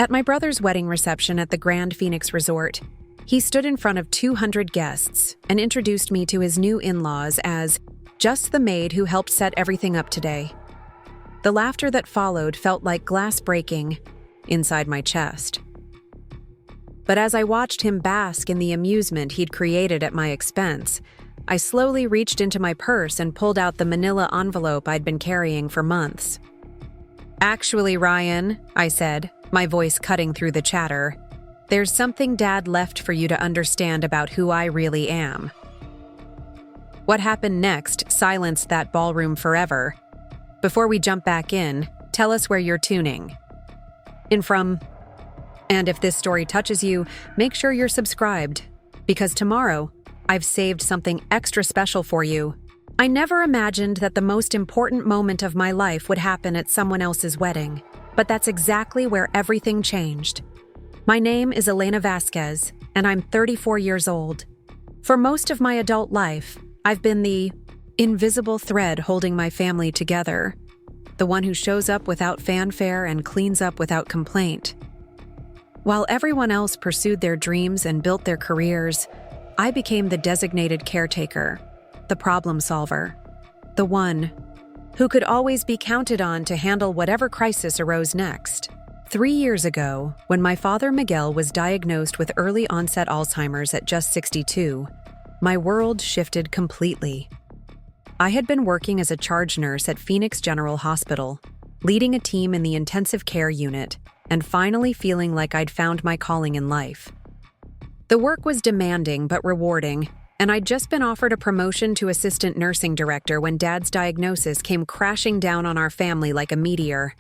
At my brother's wedding reception at the Grand Phoenix Resort, he stood in front of 200 guests and introduced me to his new in-laws as just the maid who helped set everything up today. The laughter that followed felt like glass breaking inside my chest. But as I watched him bask in the amusement he'd created at my expense, I slowly reached into my purse and pulled out the manila envelope I'd been carrying for months. "Actually, Ryan," I said, my voice cutting through the chatter, "there's something Dad left for you to understand about who I really am." What happened next silenced that ballroom forever. Before we jump back in, tell us where you're tuning in from. And if this story touches you, make sure you're subscribed, because tomorrow, I've saved something extra special for you. I never imagined that the most important moment of my life would happen at someone else's wedding, but that's exactly where everything changed. My name is Elena Vasquez, and I'm 34 years old. For most of my adult life, I've been the invisible thread holding my family together, the one who shows up without fanfare and cleans up without complaint. While everyone else pursued their dreams and built their careers, I became the designated caretaker, the problem solver, the one who could always be counted on to handle whatever crisis arose next. 3 years ago, when my father Miguel was diagnosed with early-onset Alzheimer's at just 62, my world shifted completely. I had been working as a charge nurse at Phoenix General Hospital, leading a team in the intensive care unit, and finally feeling like I'd found my calling in life. The work was demanding but rewarding, and I'd just been offered a promotion to assistant nursing director when Dad's diagnosis came crashing down on our family like a meteor.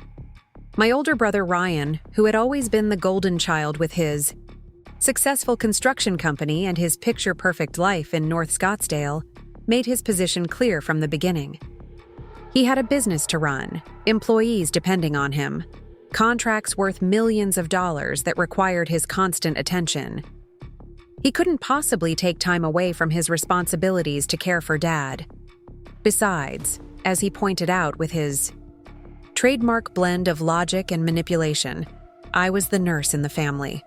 My older brother Ryan, who had always been the golden child with his successful construction company and his picture-perfect life in North Scottsdale, made his position clear from the beginning. He had a business to run, employees depending on him, contracts worth millions of dollars that required his constant attention. He couldn't possibly take time away from his responsibilities to care for Dad. Besides, as he pointed out with his trademark blend of logic and manipulation, I was the nurse in the family.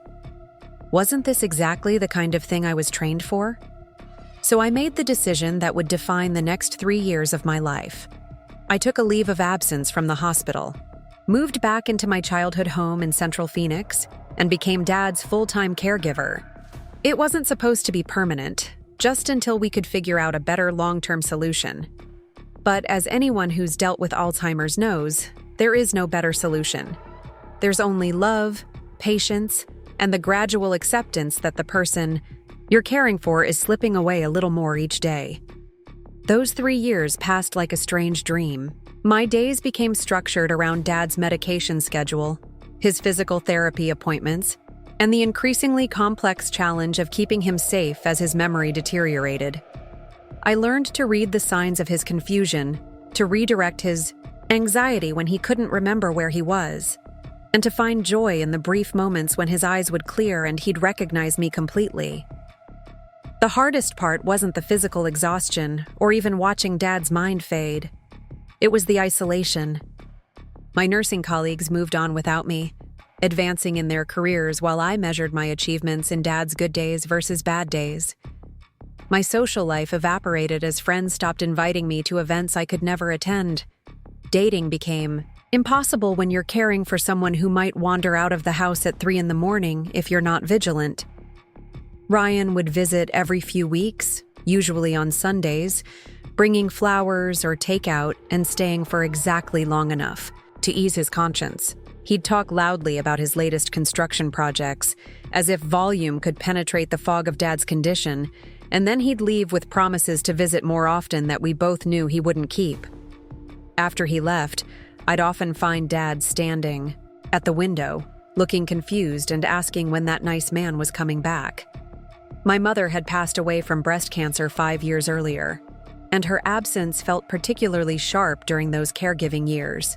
Wasn't this exactly the kind of thing I was trained for? So I made the decision that would define the next 3 years of my life. I took a leave of absence from the hospital, moved back into my childhood home in Central Phoenix, and became Dad's full-time caregiver. It wasn't supposed to be permanent, just until we could figure out a better long-term solution. But as anyone who's dealt with Alzheimer's knows, there is no better solution. There's only love, patience, and the gradual acceptance that the person you're caring for is slipping away a little more each day. Those 3 years passed like a strange dream. My days became structured around Dad's medication schedule, his physical therapy appointments, and the increasingly complex challenge of keeping him safe as his memory deteriorated. I learned to read the signs of his confusion, to redirect his anxiety when he couldn't remember where he was, and to find joy in the brief moments when his eyes would clear and he'd recognize me completely. The hardest part wasn't the physical exhaustion or even watching Dad's mind fade. It was the isolation. My nursing colleagues moved on without me, advancing in their careers while I measured my achievements in Dad's good days versus bad days. My social life evaporated as friends stopped inviting me to events I could never attend. Dating became impossible when you're caring for someone who might wander out of the house at 3 a.m. if you're not vigilant. Ryan would visit every few weeks, usually on Sundays, bringing flowers or takeout and staying for exactly long enough to ease his conscience. He'd talk loudly about his latest construction projects, as if volume could penetrate the fog of Dad's condition, and then he'd leave with promises to visit more often that we both knew he wouldn't keep. After he left, I'd often find Dad standing at the window, looking confused and asking when that nice man was coming back. My mother had passed away from breast cancer 5 years earlier, and her absence felt particularly sharp during those caregiving years.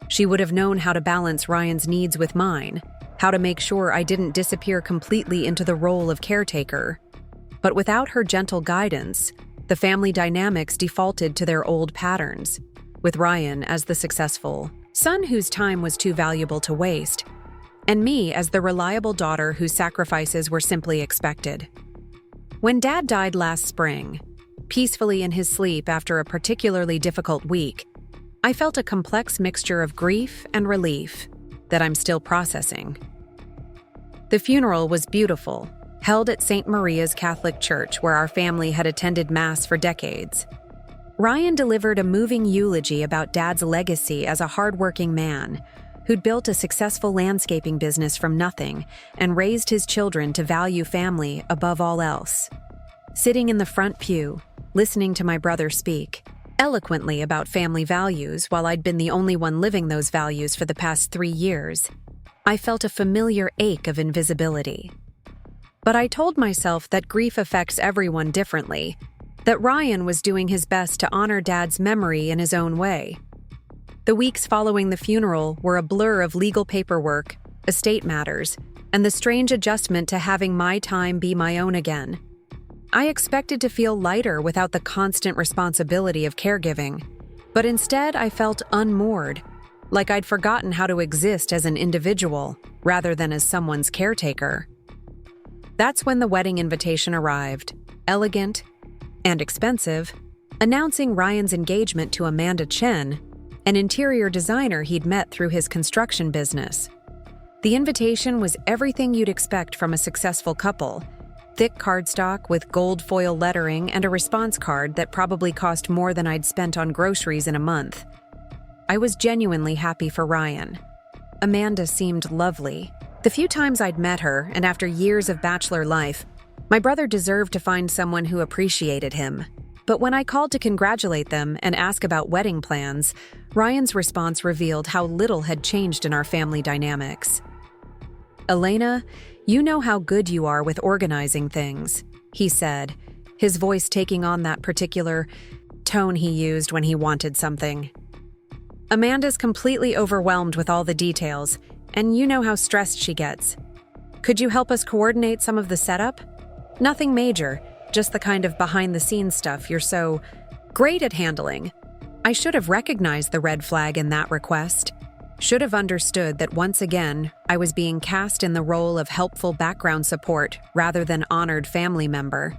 She would have known how to balance Ryan's needs with mine, how to make sure I didn't disappear completely into the role of caretaker. But without her gentle guidance, the family dynamics defaulted to their old patterns, with Ryan as the successful son whose time was too valuable to waste, and me as the reliable daughter whose sacrifices were simply expected. When Dad died last spring, peacefully in his sleep after a particularly difficult week, I felt a complex mixture of grief and relief that I'm still processing. The funeral was beautiful, held at St. Maria's Catholic Church where our family had attended Mass for decades. Ryan delivered a moving eulogy about Dad's legacy as a hardworking man who'd built a successful landscaping business from nothing and raised his children to value family above all else. Sitting in the front pew, listening to my brother speak eloquently about family values while I'd been the only one living those values for the past 3 years, I felt a familiar ache of invisibility. But I told myself that grief affects everyone differently, that Ryan was doing his best to honor Dad's memory in his own way. The weeks following the funeral were a blur of legal paperwork, estate matters, and the strange adjustment to having my time be my own again. I expected to feel lighter without the constant responsibility of caregiving, but instead I felt unmoored, like I'd forgotten how to exist as an individual rather than as someone's caretaker. That's when the wedding invitation arrived, elegant and expensive, announcing Ryan's engagement to Amanda Chen, an interior designer he'd met through his construction business. The invitation was everything you'd expect from a successful couple: thick cardstock with gold foil lettering and a response card that probably cost more than I'd spent on groceries in a month. I was genuinely happy for Ryan. Amanda seemed lovely. The few times I'd met her, and after years of bachelor life, my brother deserved to find someone who appreciated him. But when I called to congratulate them and ask about wedding plans, Ryan's response revealed how little had changed in our family dynamics. "Elena, you know how good you are with organizing things," he said, his voice taking on that particular tone he used when he wanted something. "Amanda's completely overwhelmed with all the details, and you know how stressed she gets. Could you help us coordinate some of the setup? Nothing major, just the kind of behind-the-scenes stuff you're so great at handling." I should have recognized the red flag in that request. Should have understood that once again, I was being cast in the role of helpful background support rather than honored family member.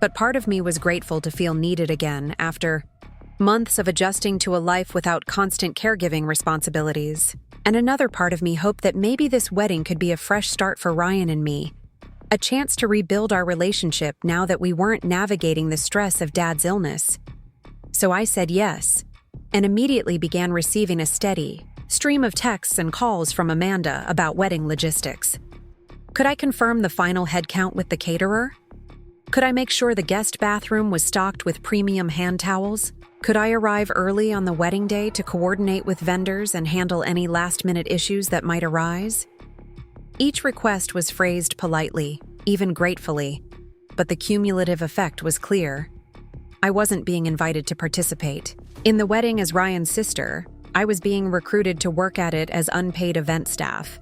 But part of me was grateful to feel needed again after months of adjusting to a life without constant caregiving responsibilities. And another part of me hoped that maybe this wedding could be a fresh start for Ryan and me, a chance to rebuild our relationship now that we weren't navigating the stress of Dad's illness. So I said yes, and immediately began receiving a steady stream of texts and calls from Amanda about wedding logistics. Could I confirm the final headcount with the caterer? Could I make sure the guest bathroom was stocked with premium hand towels? Could I arrive early on the wedding day to coordinate with vendors and handle any last-minute issues that might arise? Each request was phrased politely, even gratefully, but the cumulative effect was clear. I wasn't being invited to participate. In the wedding as Ryan's sister, I was being recruited to work at it as unpaid event staff.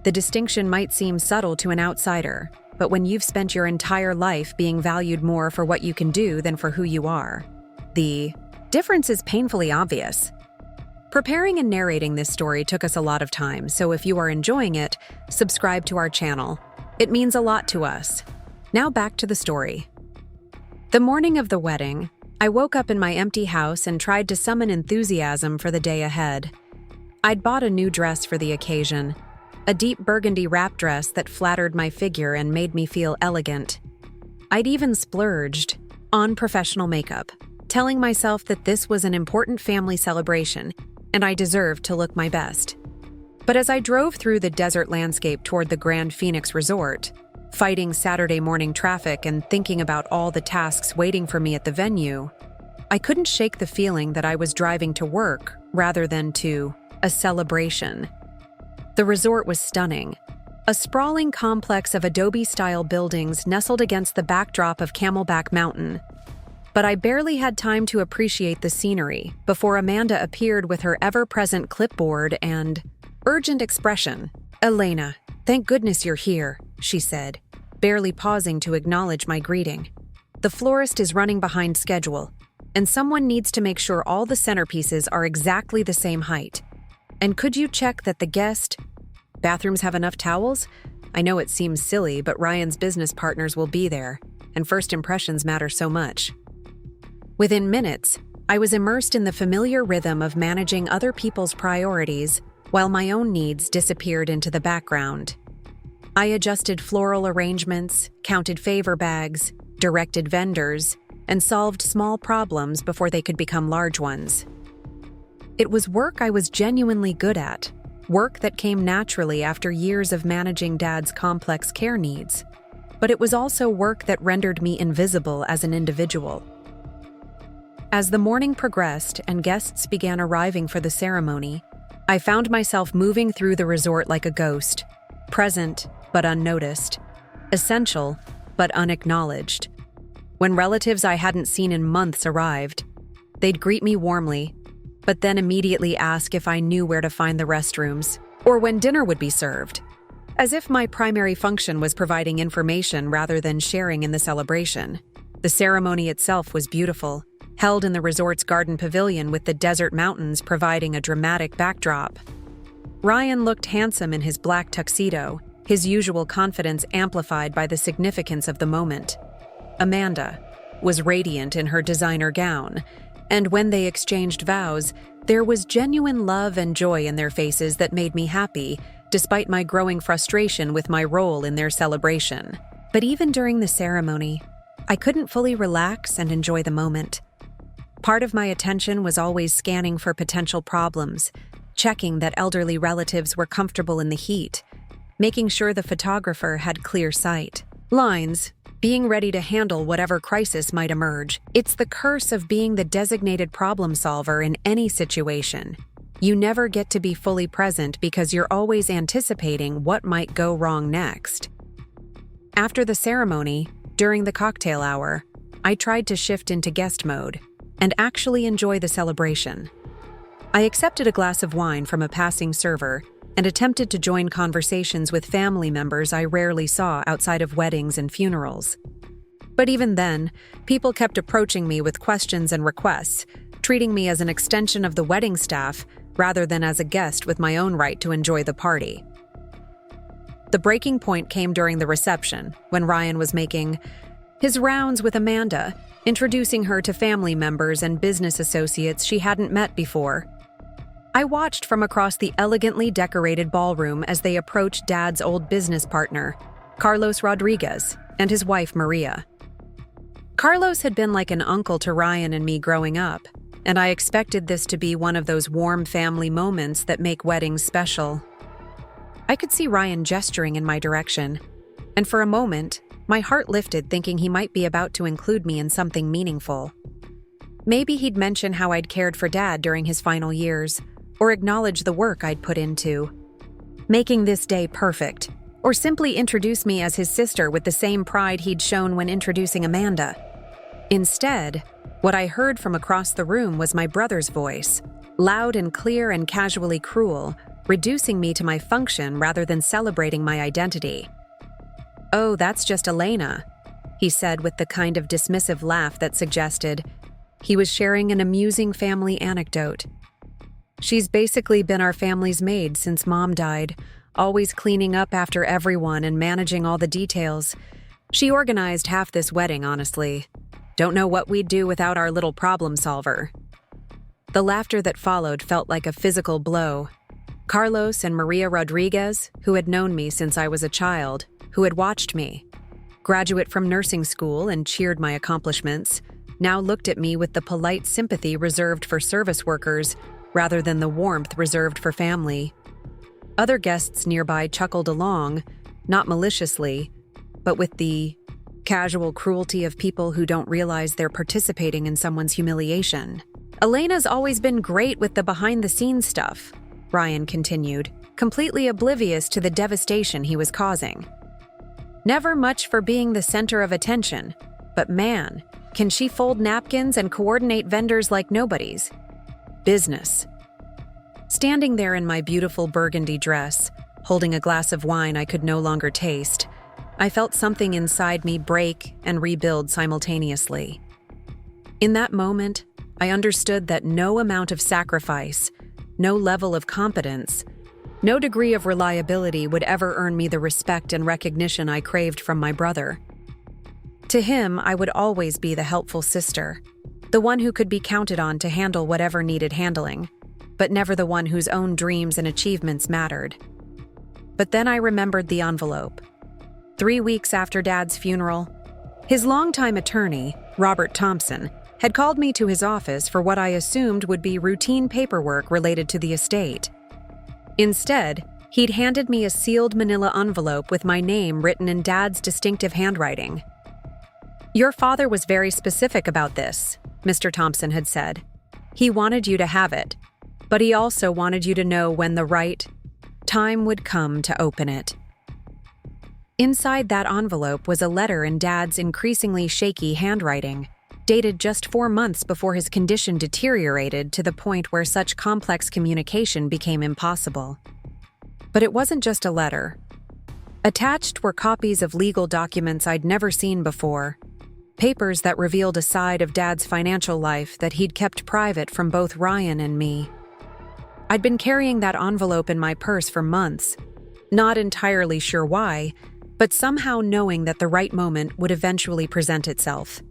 The distinction might seem subtle to an outsider, but when you've spent your entire life being valued more for what you can do than for who you are, the difference is painfully obvious. Preparing and narrating this story took us a lot of time, so if you are enjoying it, subscribe to our channel. It means a lot to us. Now back to the story. The morning of the wedding, I woke up in my empty house and tried to summon enthusiasm for the day ahead. I'd bought a new dress for the occasion, a deep burgundy wrap dress that flattered my figure and made me feel elegant. I'd even splurged on professional makeup, telling myself that this was an important family celebration and I deserved to look my best. But as I drove through the desert landscape toward the Grand Phoenix Resort, fighting Saturday morning traffic and thinking about all the tasks waiting for me at the venue, I couldn't shake the feeling that I was driving to work rather than to a celebration. The resort was stunning, a sprawling complex of adobe-style buildings nestled against the backdrop of Camelback Mountain. But I barely had time to appreciate the scenery before Amanda appeared with her ever-present clipboard and urgent expression. "Elena, thank goodness you're here," she said, barely pausing to acknowledge my greeting. "The florist is running behind schedule, and someone needs to make sure all the centerpieces are exactly the same height. And could you check that the guest Bathrooms have enough towels? I know it seems silly, but Ryan's business partners will be there, and first impressions matter so much. Within minutes, I was immersed in the familiar rhythm of managing other people's priorities while my own needs disappeared into the background. I adjusted floral arrangements, counted favor bags, directed vendors, and solved small problems before they could become large ones. It was work I was genuinely good at, work that came naturally after years of managing Dad's complex care needs. But it was also work that rendered me invisible as an individual. As the morning progressed and guests began arriving for the ceremony, I found myself moving through the resort like a ghost, present but unnoticed, essential but unacknowledged. When relatives I hadn't seen in months arrived, they'd greet me warmly, but then immediately ask if I knew where to find the restrooms or when dinner would be served, as if my primary function was providing information rather than sharing in the celebration. The ceremony itself was beautiful, held in the resort's garden pavilion with the desert mountains providing a dramatic backdrop. Ryan looked handsome in his black tuxedo, his usual confidence amplified by the significance of the moment. Amanda was radiant in her designer gown, and when they exchanged vows, there was genuine love and joy in their faces that made me happy, despite my growing frustration with my role in their celebration. But even during the ceremony, I couldn't fully relax and enjoy the moment. Part of my attention was always scanning for potential problems, checking that elderly relatives were comfortable in the heat, making sure the photographer had clear sight lines, being ready to handle whatever crisis might emerge. It's the curse of being the designated problem solver in any situation. You never get to be fully present because you're always anticipating what might go wrong next. After the ceremony, during the cocktail hour, I tried to shift into guest mode and actually enjoy the celebration. I accepted a glass of wine from a passing server and attempted to join conversations with family members I rarely saw outside of weddings and funerals. But even then, people kept approaching me with questions and requests, treating me as an extension of the wedding staff rather than as a guest with my own right to enjoy the party. The breaking point came during the reception, when Ryan was making his rounds with Amanda, introducing her to family members and business associates she hadn't met before. I watched from across the elegantly decorated ballroom as they approached Dad's old business partner, Carlos Rodriguez, and his wife Maria. Carlos had been like an uncle to Ryan and me growing up, and I expected this to be one of those warm family moments that make weddings special. I could see Ryan gesturing in my direction, and for a moment, my heart lifted thinking he might be about to include me in something meaningful. Maybe he'd mention how I'd cared for Dad during his final years, or acknowledge the work I'd put into making this day perfect, or simply introduce me as his sister with the same pride he'd shown when introducing Amanda. Instead, what I heard from across the room was my brother's voice, loud and clear and casually cruel, reducing me to my function rather than celebrating my identity. "Oh, that's just Elena," he said with the kind of dismissive laugh that suggested he was sharing an amusing family anecdote. "She's basically been our family's maid since Mom died, always cleaning up after everyone and managing all the details. She organized half this wedding, honestly. Don't know what we'd do without our little problem solver." The laughter that followed felt like a physical blow. Carlos and Maria Rodriguez, who had known me since I was a child, who had watched me, graduate from nursing school and cheered my accomplishments, now looked at me with the polite sympathy reserved for service workers rather than the warmth reserved for family. Other guests nearby chuckled along, not maliciously, but with the casual cruelty of people who don't realize they're participating in someone's humiliation. "Elena's always been great with the behind-the-scenes stuff," Ryan continued, completely oblivious to the devastation he was causing. "Never much for being the center of attention, but man, can she fold napkins and coordinate vendors like nobody's. Business." Standing there in my beautiful burgundy dress, holding a glass of wine I could no longer taste, I felt something inside me break and rebuild simultaneously. In that moment, I understood that no amount of sacrifice, no level of competence, No degree of reliability would ever earn me the respect and recognition I craved from my brother. To him, I would always be the helpful sister, the one who could be counted on to handle whatever needed handling, but never the one whose own dreams and achievements mattered. But then I remembered the envelope. 3 weeks after Dad's funeral, his longtime attorney, Robert Thompson, had called me to his office for what I assumed would be routine paperwork related to the estate. Instead, he'd handed me a sealed manila envelope with my name written in Dad's distinctive handwriting. "Your father was very specific about this," Mr. Thompson had said. "He wanted you to have it, but he also wanted you to know when the right time would come to open it." Inside that envelope was a letter in Dad's increasingly shaky handwriting, dated just 4 months before his condition deteriorated to the point where such complex communication became impossible. But it wasn't just a letter. Attached were copies of legal documents I'd never seen before, papers that revealed a side of Dad's financial life that he'd kept private from both Ryan and me. I'd been carrying that envelope in my purse for months, not entirely sure why, but somehow knowing that the right moment would eventually present itself.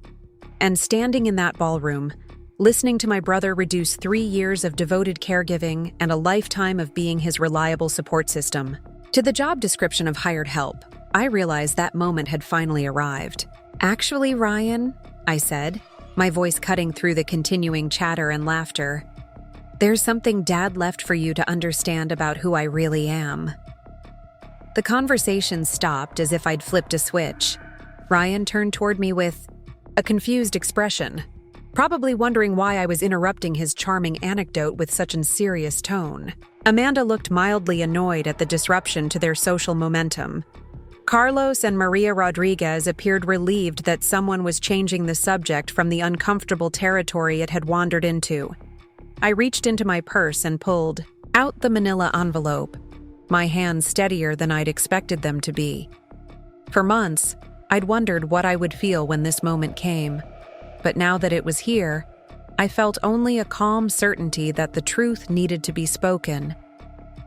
And standing in that ballroom, listening to my brother reduce 3 years of devoted caregiving and a lifetime of being his reliable support system to the job description of hired help, I realized that moment had finally arrived. "Actually, Ryan," I said, my voice cutting through the continuing chatter and laughter, "there's something Dad left for you to understand about who I really am." The conversation stopped as if I'd flipped a switch. Ryan turned toward me with a confused expression, probably wondering why I was interrupting his charming anecdote with such a serious tone. Amanda looked mildly annoyed at the disruption to their social momentum. Carlos and Maria Rodriguez appeared relieved that someone was changing the subject from the uncomfortable territory it had wandered into. I reached into my purse and pulled out the manila envelope, my hands steadier than I'd expected them to be. For months, I'd wondered what I would feel when this moment came, but now that it was here, I felt only a calm certainty that the truth needed to be spoken,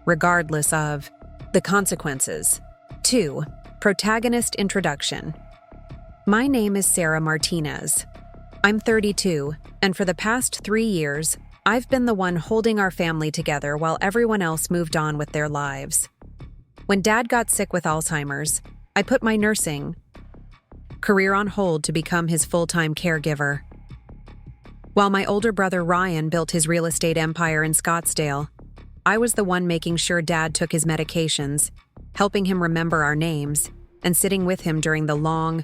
regardless of the consequences. 2. Protagonist Introduction. My name is Sarah Martinez. I'm 32, and for the past 3 years, I've been the one holding our family together while everyone else moved on with their lives. When Dad got sick with Alzheimer's, I put my nursing career on hold to become his full-time caregiver. While my older brother Ryan built his real estate empire in Scottsdale, I was the one making sure Dad took his medications, helping him remember our names, and sitting with him during the long,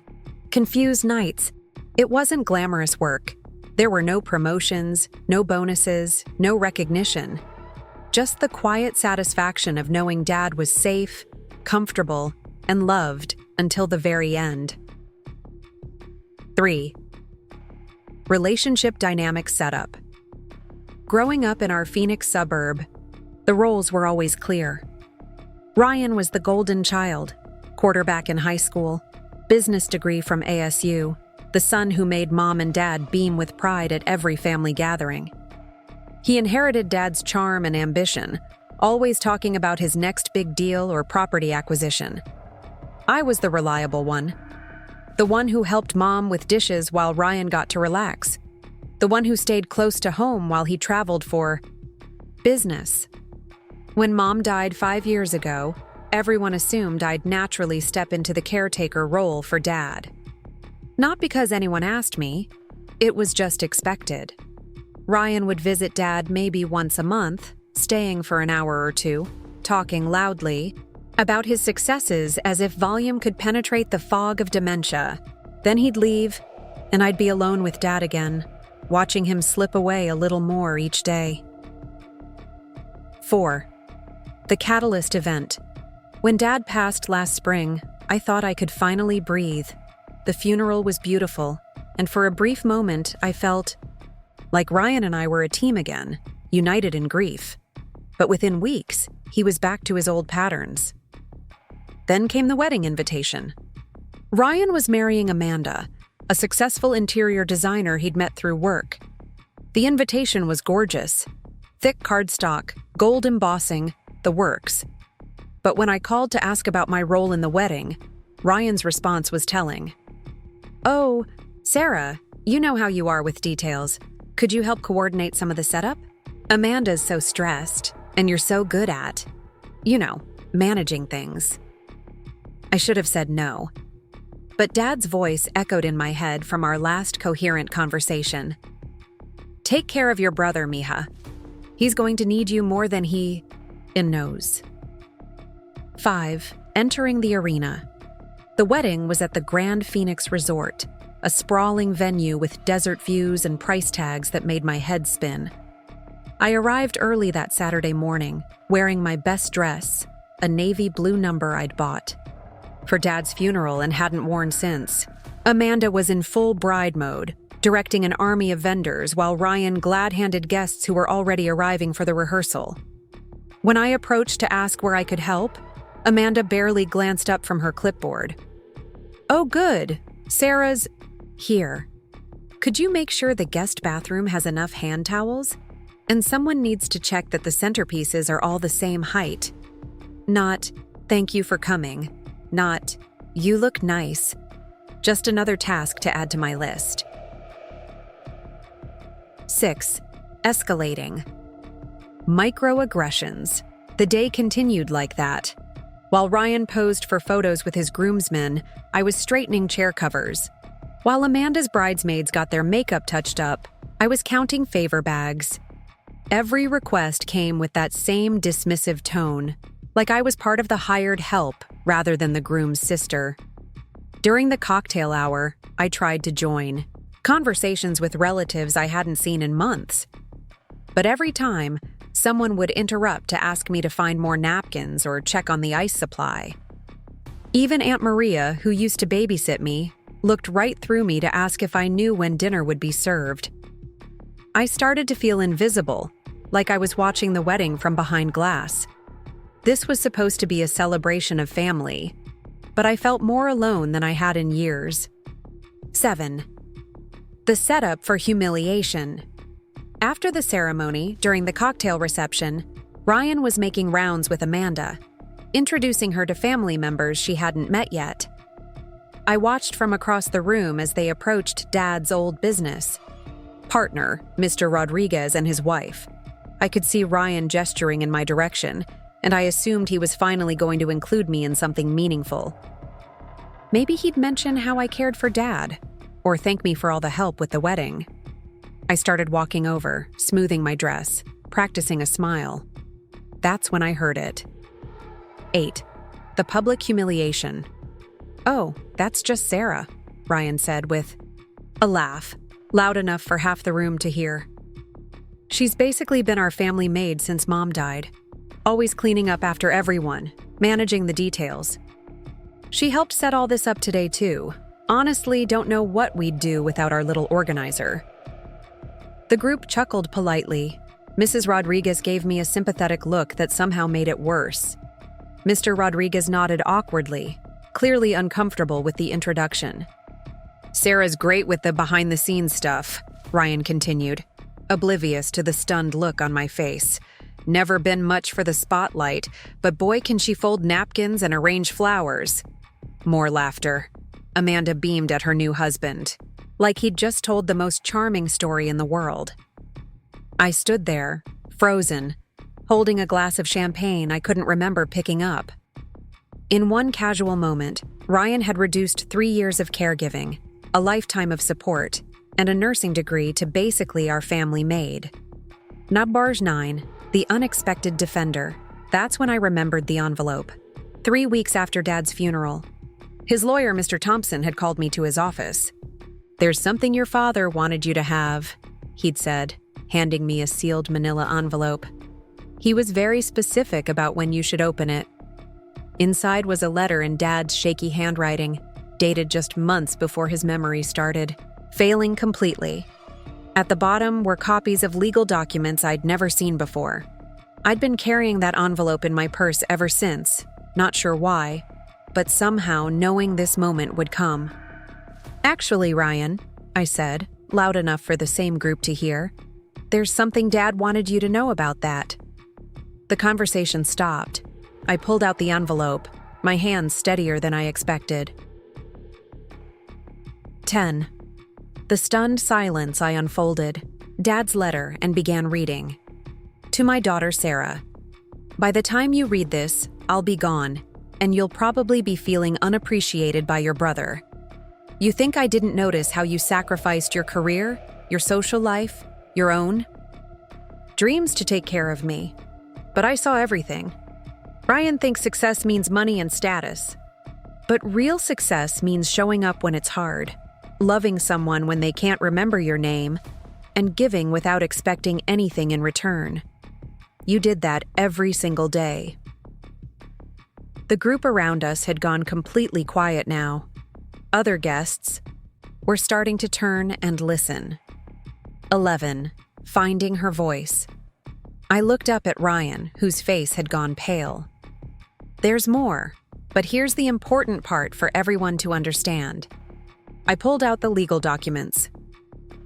confused nights. It wasn't glamorous work. There were no promotions, no bonuses, no recognition. Just the quiet satisfaction of knowing Dad was safe, comfortable, and loved until the very end. 3. Relationship dynamic setup. Growing up in our Phoenix suburb, the roles were always clear. Ryan was the golden child, quarterback in high school, business degree from ASU, the son who made Mom and Dad beam with pride at every family gathering. He inherited Dad's charm and ambition, always talking about his next big deal or property acquisition. I was the reliable one, the one who helped Mom with dishes while Ryan got to relax, the one who stayed close to home while he traveled for business. When Mom died 5 years ago, everyone assumed I'd naturally step into the caretaker role for Dad. Not because anyone asked me, it was just expected. Ryan would visit Dad maybe once a month, staying for an hour or two, talking loudly about his successes as if volume could penetrate the fog of dementia. Then he'd leave, and I'd be alone with Dad again, watching him slip away a little more each day. 4. The catalyst event. When Dad passed last spring, I thought I could finally breathe. The funeral was beautiful, and for a brief moment, I felt like Ryan and I were a team again, united in grief. But within weeks, he was back to his old patterns. Then came the wedding invitation. Ryan was marrying Amanda, a successful interior designer he'd met through work. The invitation was gorgeous. Thick cardstock, gold embossing, the works. But when I called to ask about my role in the wedding, Ryan's response was telling. "Oh, Sarah, you know how you are with details. Could you help coordinate some of the setup? Amanda's so stressed, and you're so good at, managing things." I should have said no. But Dad's voice echoed in my head from our last coherent conversation. "Take care of your brother, mija. He's going to need you more than he knows." 5. Entering the arena. The wedding was at the Grand Phoenix Resort, a sprawling venue with desert views and price tags that made my head spin. I arrived early that Saturday morning, wearing my best dress, a navy blue number I'd bought for Dad's funeral and hadn't worn since. Amanda was in full bride mode, directing an army of vendors while Ryan glad-handed guests who were already arriving for the rehearsal. When I approached to ask where I could help, Amanda barely glanced up from her clipboard. "Oh, good. Sarah's here. Could you make sure the guest bathroom has enough hand towels? And someone needs to check that the centerpieces are all the same height. Not, 'Thank you for coming.' Not, 'You look nice.' Just another task to add to my list." 6. Escalating. Microaggressions. The day continued like that. While Ryan posed for photos with his groomsmen, I was straightening chair covers. While Amanda's bridesmaids got their makeup touched up, I was counting favor bags. Every request came with that same dismissive tone, like I was part of the hired help rather than the groom's sister. During the cocktail hour, I tried to join conversations with relatives I hadn't seen in months. But every time, someone would interrupt to ask me to find more napkins or check on the ice supply. Even Aunt Maria, who used to babysit me, looked right through me to ask if I knew when dinner would be served. I started to feel invisible, like I was watching the wedding from behind glass. This was supposed to be a celebration of family, but I felt more alone than I had in years. 7. The setup for humiliation. After the ceremony, during the cocktail reception, Ryan was making rounds with Amanda, introducing her to family members she hadn't met yet. I watched from across the room as they approached Dad's old business partner, Mr. Rodriguez, and his wife. I could see Ryan gesturing in my direction, and I assumed he was finally going to include me in something meaningful. Maybe he'd mention how I cared for Dad, or thank me for all the help with the wedding. I started walking over, smoothing my dress, practicing a smile. That's when I heard it. 8. The public humiliation. "Oh, that's just Sarah," Ryan said with a laugh, loud enough for half the room to hear. "She's basically been our family maid since Mom died, always cleaning up after everyone, managing the details. She helped set all this up today too. Honestly, don't know what we'd do without our little organizer." The group chuckled politely. Mrs. Rodriguez gave me a sympathetic look that somehow made it worse. Mr. Rodriguez nodded awkwardly, clearly uncomfortable with the introduction. "Sarah's great with the behind-the-scenes stuff," Ryan continued, oblivious to the stunned look on my face. "Never been much for the spotlight, but boy can she fold napkins and arrange flowers." More laughter. Amanda beamed at her new husband, like he'd just told the most charming story in the world. I stood there, frozen, holding a glass of champagne I couldn't remember picking up. In one casual moment, Ryan had reduced 3 years of caregiving, a lifetime of support, and a nursing degree to basically our family maid. Nabbarj 9, the unexpected defender. That's when I remembered the envelope. 3 weeks after Dad's funeral. His lawyer, Mr. Thompson, had called me to his office. "There's something your father wanted you to have," he'd said, handing me a sealed manila envelope. He was very specific about when you should open it. Inside was a letter in Dad's shaky handwriting, dated just months before his memory started, failing completely. At the bottom were copies of legal documents I'd never seen before. I'd been carrying that envelope in my purse ever since, not sure why, but somehow knowing this moment would come. "Actually, Ryan," I said, loud enough for the same group to hear, "there's something Dad wanted you to know about that." The conversation stopped. I pulled out the envelope, my hands steadier than I expected. 10. The stunned silence I unfolded, Dad's letter, and began reading. To my daughter Sarah. By the time you read this, I'll be gone, and you'll probably be feeling unappreciated by your brother. You think I didn't notice how you sacrificed your career, your social life, your own dreams to take care of me. But I saw everything. Ryan thinks success means money and status. But real success means showing up when it's hard, loving someone when they can't remember your name, and giving without expecting anything in return. You did that every single day. The group around us had gone completely quiet now. Other guests were starting to turn and listen. 11. Finding her voice. I looked up at Ryan, whose face had gone pale. There's more, but here's the important part for everyone to understand. I pulled out the legal documents.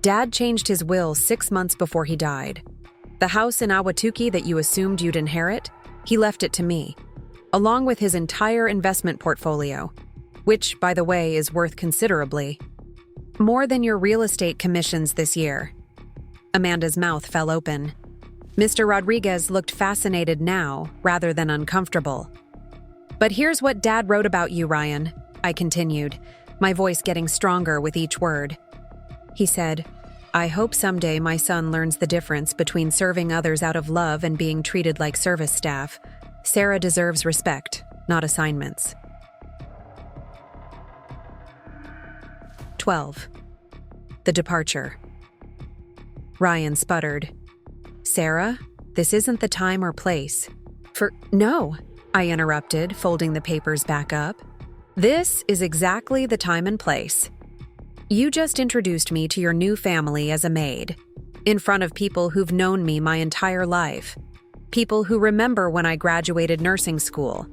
Dad changed his will 6 months before he died. The house in Ahwatukee that you assumed you'd inherit, he left it to me, along with his entire investment portfolio, which, by the way, is worth considerably. More than your real estate commissions this year. Amanda's mouth fell open. Mr. Rodriguez looked fascinated now, rather than uncomfortable. But here's what Dad wrote about you, Ryan, I continued, my voice getting stronger with each word. He said, I hope someday my son learns the difference between serving others out of love and being treated like service staff. Sarah deserves respect, not assignments. 12. The departure. Ryan sputtered. Sarah, this isn't the time or place. No, I interrupted, folding the papers back up. This is exactly the time and place. You just introduced me to your new family as a maid, in front of people who've known me my entire life, people who remember when I graduated nursing school,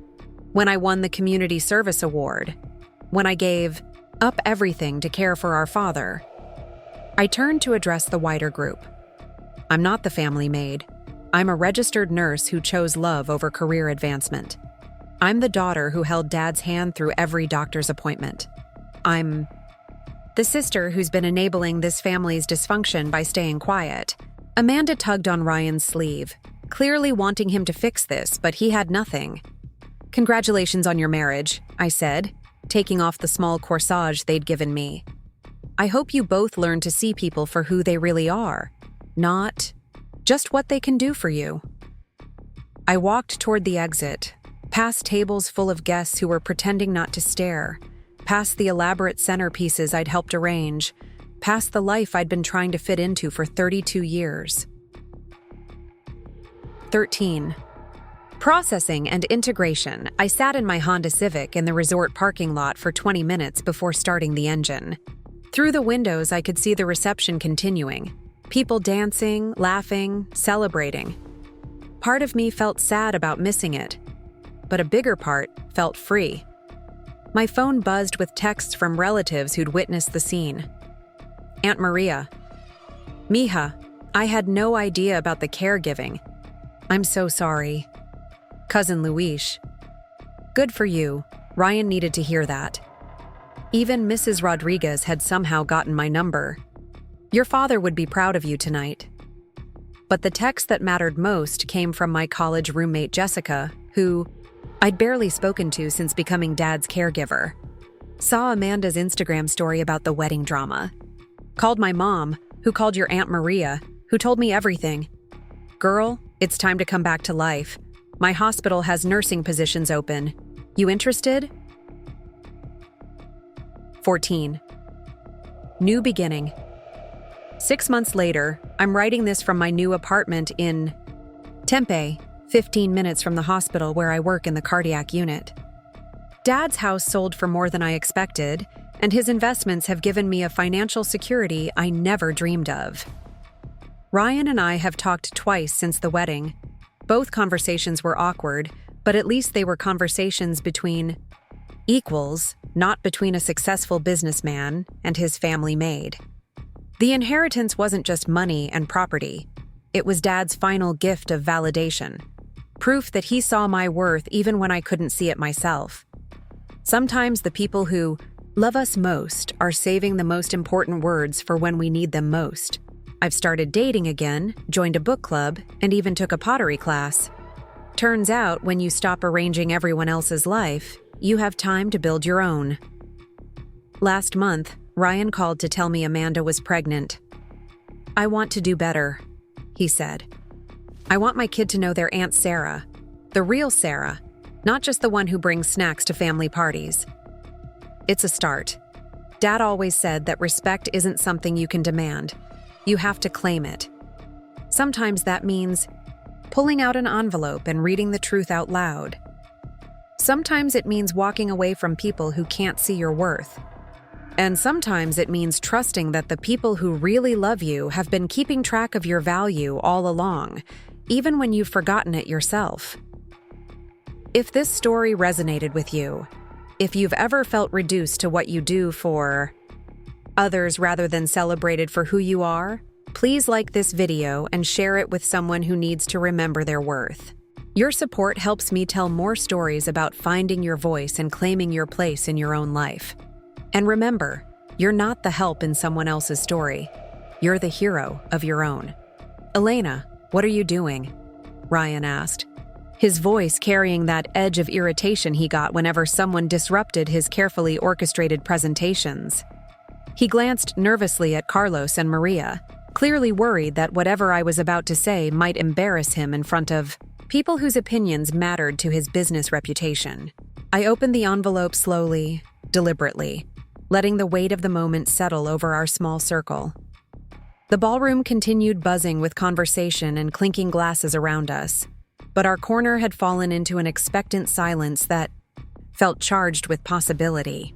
when I won the Community Service Award, when I gave up everything to care for our father. I turned to address the wider group. I'm not the family maid. I'm a registered nurse who chose love over career advancement. I'm the daughter who held Dad's hand through every doctor's appointment. I'm the sister who's been enabling this family's dysfunction by staying quiet. Amanda tugged on Ryan's sleeve, clearly wanting him to fix this, but he had nothing. Congratulations on your marriage, I said, taking off the small corsage they'd given me. I hope you both learn to see people for who they really are, not just what they can do for you. I walked toward the exit, past tables full of guests who were pretending not to stare, past the elaborate centerpieces I'd helped arrange, past the life I'd been trying to fit into for 32 years. 13. Processing and integration. I sat in my Honda Civic in the resort parking lot for 20 minutes before starting the engine. Through the windows, I could see the reception continuing. People dancing, laughing, celebrating. Part of me felt sad about missing it, but a bigger part felt free. My phone buzzed with texts from relatives who'd witnessed the scene. Aunt Maria. Mija, I had no idea about the caregiving. I'm so sorry. Cousin Luis. Good for you. Ryan needed to hear that. Even Mrs. Rodriguez had somehow gotten my number. Your father would be proud of you tonight. But the text that mattered most came from my college roommate Jessica, who I'd barely spoken to since becoming Dad's caregiver. Saw Amanda's Instagram story about the wedding drama. Called my mom, who called your Aunt Maria, who told me everything. Girl, it's time to come back to life. My hospital has nursing positions open. You interested? 14. New beginning. 6 months later, I'm writing this from my new apartment in Tempe, 15 minutes from the hospital where I work in the cardiac unit. Dad's house sold for more than I expected, and his investments have given me a financial security I never dreamed of. Ryan and I have talked twice since the wedding. Both conversations were awkward, but at least they were conversations between equals, not between a successful businessman and his family maid. The inheritance wasn't just money and property. It was Dad's final gift of validation. proof that he saw my worth even when I couldn't see it myself. Sometimes the people who love us most are saving the most important words for when we need them most. I've started dating again, joined a book club, and even took a pottery class. Turns out, when you stop arranging everyone else's life, you have time to build your own. Last month, Ryan called to tell me Amanda was pregnant. "I want to do better," he said. "I want my kid to know their Aunt Sarah, the real Sarah, not just the one who brings snacks to family parties." It's a start. Dad always said that respect isn't something you can demand. You have to claim it. Sometimes that means pulling out an envelope and reading the truth out loud. Sometimes it means walking away from people who can't see your worth. And sometimes it means trusting that the people who really love you have been keeping track of your value all along, even when you've forgotten it yourself. If this story resonated with you, if you've ever felt reduced to what you do for others rather than celebrated for who you are, please like this video and share it with someone who needs to remember their worth. Your support helps me tell more stories about finding your voice and claiming your place in your own life. And remember, you're not the help in someone else's story. You're the hero of your own. "Elena, what are you doing?" Ryan asked, his voice carrying that edge of irritation he got whenever someone disrupted his carefully orchestrated presentations. He glanced nervously at Carlos and Maria, clearly worried that whatever I was about to say might embarrass him in front of people whose opinions mattered to his business reputation. I opened the envelope slowly, deliberately, letting the weight of the moment settle over our small circle. The ballroom continued buzzing with conversation and clinking glasses around us, but our corner had fallen into an expectant silence that felt charged with possibility.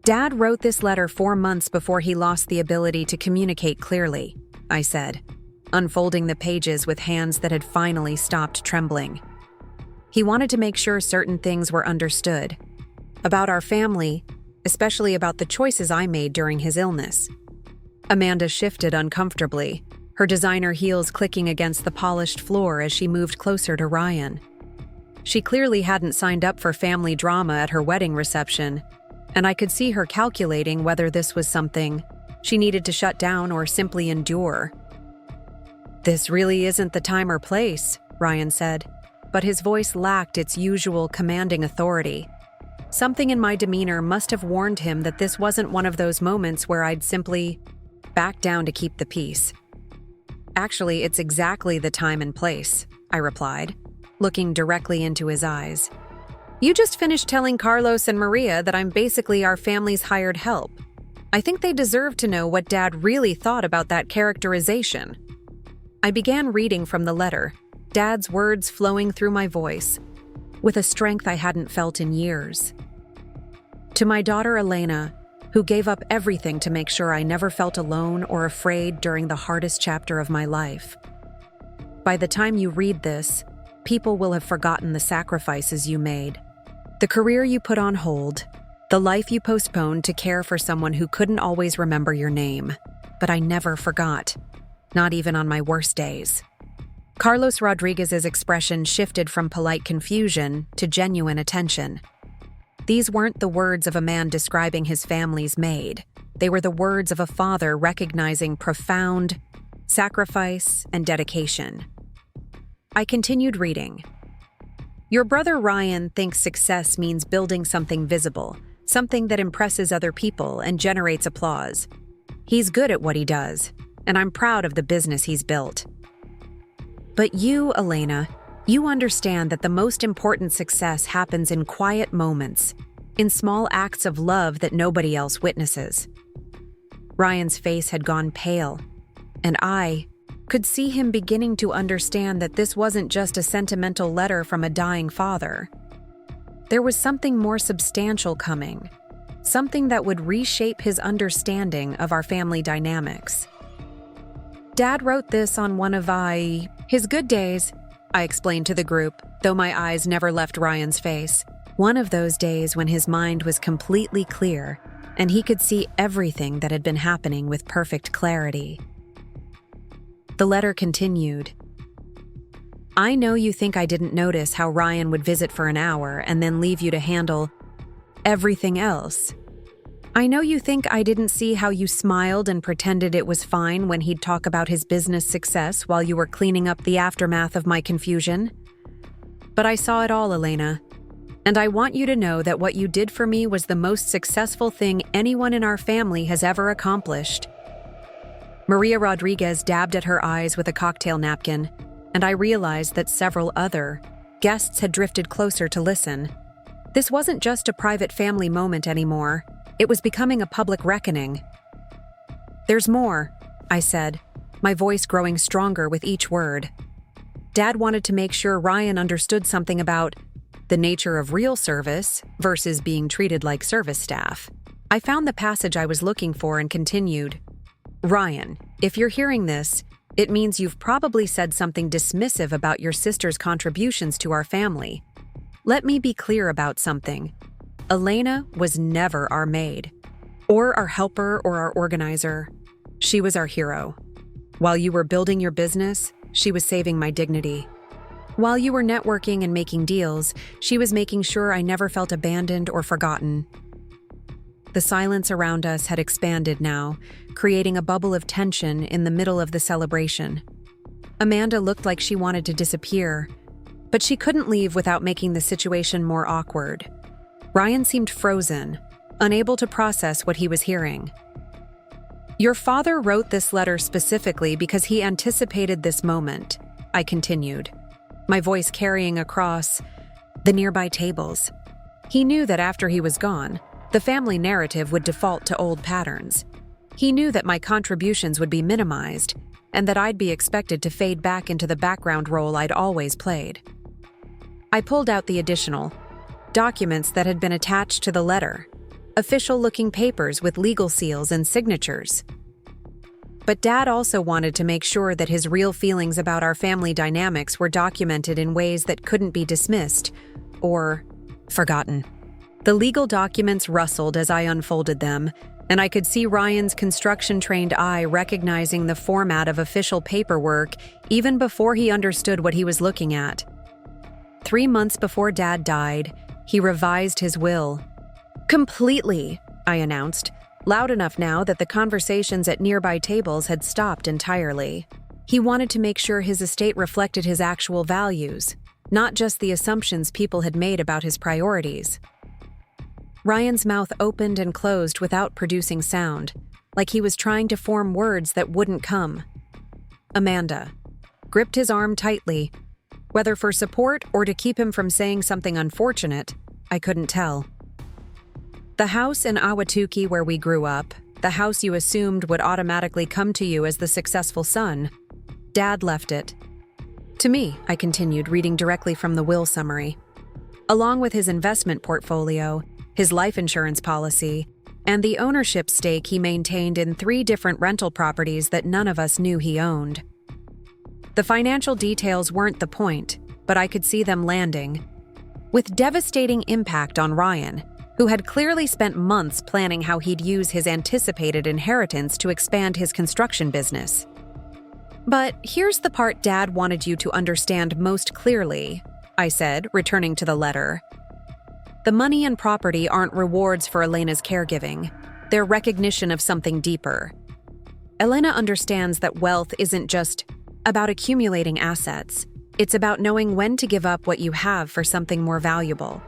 "Dad wrote this letter 4 months before he lost the ability to communicate clearly," I said, unfolding the pages with hands that had finally stopped trembling. "He wanted to make sure certain things were understood. About our family, especially about the choices I made during his illness." Amanda shifted uncomfortably, her designer heels clicking against the polished floor as she moved closer to Ryan. She clearly hadn't signed up for family drama at her wedding reception, and I could see her calculating whether this was something she needed to shut down or simply endure. "This really isn't the time or place," Ryan said, but his voice lacked its usual commanding authority. Something in my demeanor must have warned him that this wasn't one of those moments where I'd simply back down to keep the peace. "Actually, it's exactly the time and place," I replied, looking directly into his eyes. "You just finished telling Carlos and Maria that I'm basically our family's hired help. I think they deserve to know what Dad really thought about that characterization." I began reading from the letter, Dad's words flowing through my voice, with a strength I hadn't felt in years. "To my daughter Elena, who gave up everything to make sure I never felt alone or afraid during the hardest chapter of my life. By the time you read this, people will have forgotten the sacrifices you made, the career you put on hold, the life you postponed to care for someone who couldn't always remember your name. But I never forgot, not even on my worst days." Carlos Rodriguez's expression shifted from polite confusion to genuine attention. These weren't the words of a man describing his family's maid. They were the words of a father recognizing profound sacrifice and dedication. I continued reading. "Your brother Ryan thinks success means building something visible, something that impresses other people and generates applause. He's good at what he does, and I'm proud of the business he's built. But you, Elena, you understand that the most important success happens in quiet moments, in small acts of love that nobody else witnesses." Ryan's face had gone pale, and I could see him beginning to understand that this wasn't just a sentimental letter from a dying father. There was something more substantial coming, something that would reshape his understanding of our family dynamics. "Dad wrote this on one of his good days," I explained to the group, though my eyes never left Ryan's face. One of those days when his mind was completely clear and he could see everything that had been happening with perfect clarity. The letter continued. I know you think I didn't notice how Ryan would visit for an hour and then leave you to handle everything else. I know you think I didn't see how you smiled and pretended it was fine when he'd talk about his business success while you were cleaning up the aftermath of my confusion. But I saw it all, Elena. And I want you to know that what you did for me was the most successful thing anyone in our family has ever accomplished. Maria Rodriguez dabbed at her eyes with a cocktail napkin, and I realized that several other guests had drifted closer to listen. This wasn't just a private family moment anymore. It was becoming a public reckoning. There's more, I said, my voice growing stronger with each word. Dad wanted to make sure Ryan understood something about the nature of real service versus being treated like service staff. I found the passage I was looking for and continued. Ryan, if you're hearing this, it means you've probably said something dismissive about your sister's contributions to our family. Let me be clear about something. Elena was never our maid, or our helper or our organizer. She was our hero. While you were building your business, she was saving my dignity. While you were networking and making deals, she was making sure I never felt abandoned or forgotten. The silence around us had expanded now, creating a bubble of tension in the middle of the celebration. Amanda looked like she wanted to disappear, but she couldn't leave without making the situation more awkward. Ryan seemed frozen, unable to process what he was hearing. Your father wrote this letter specifically because he anticipated this moment, I continued, my voice carrying across the nearby tables. He knew that after he was gone, the family narrative would default to old patterns. He knew that my contributions would be minimized, and that I'd be expected to fade back into the background role I'd always played. I pulled out the additional documents that had been attached to the letter, official-looking papers with legal seals and signatures. But Dad also wanted to make sure that his real feelings about our family dynamics were documented in ways that couldn't be dismissed or forgotten. The legal documents rustled as I unfolded them, and I could see Ryan's construction-trained eye recognizing the format of official paperwork even before he understood what he was looking at. 3 months before Dad died, he revised his will. Completely, I announced, loud enough now that the conversations at nearby tables had stopped entirely. He wanted to make sure his estate reflected his actual values, not just the assumptions people had made about his priorities. Ryan's mouth opened and closed without producing sound, like he was trying to form words that wouldn't come. Amanda gripped his arm tightly. Whether for support or to keep him from saying something unfortunate, I couldn't tell. The house in Ahwatukee where we grew up, the house you assumed would automatically come to you as the successful son, Dad left it. To me, I continued, reading directly from the will summary. Along with his investment portfolio, his life insurance policy, and the ownership stake he maintained in 3 different rental properties that none of us knew he owned. The financial details weren't the point, but I could see them landing, with devastating impact on Ryan, who had clearly spent months planning how he'd use his anticipated inheritance to expand his construction business. But here's the part Dad wanted you to understand most clearly, I said, returning to the letter. The money and property aren't rewards for Elena's caregiving. They're recognition of something deeper. Elena understands that wealth isn't just about accumulating assets. It's about knowing when to give up what you have for something more valuable.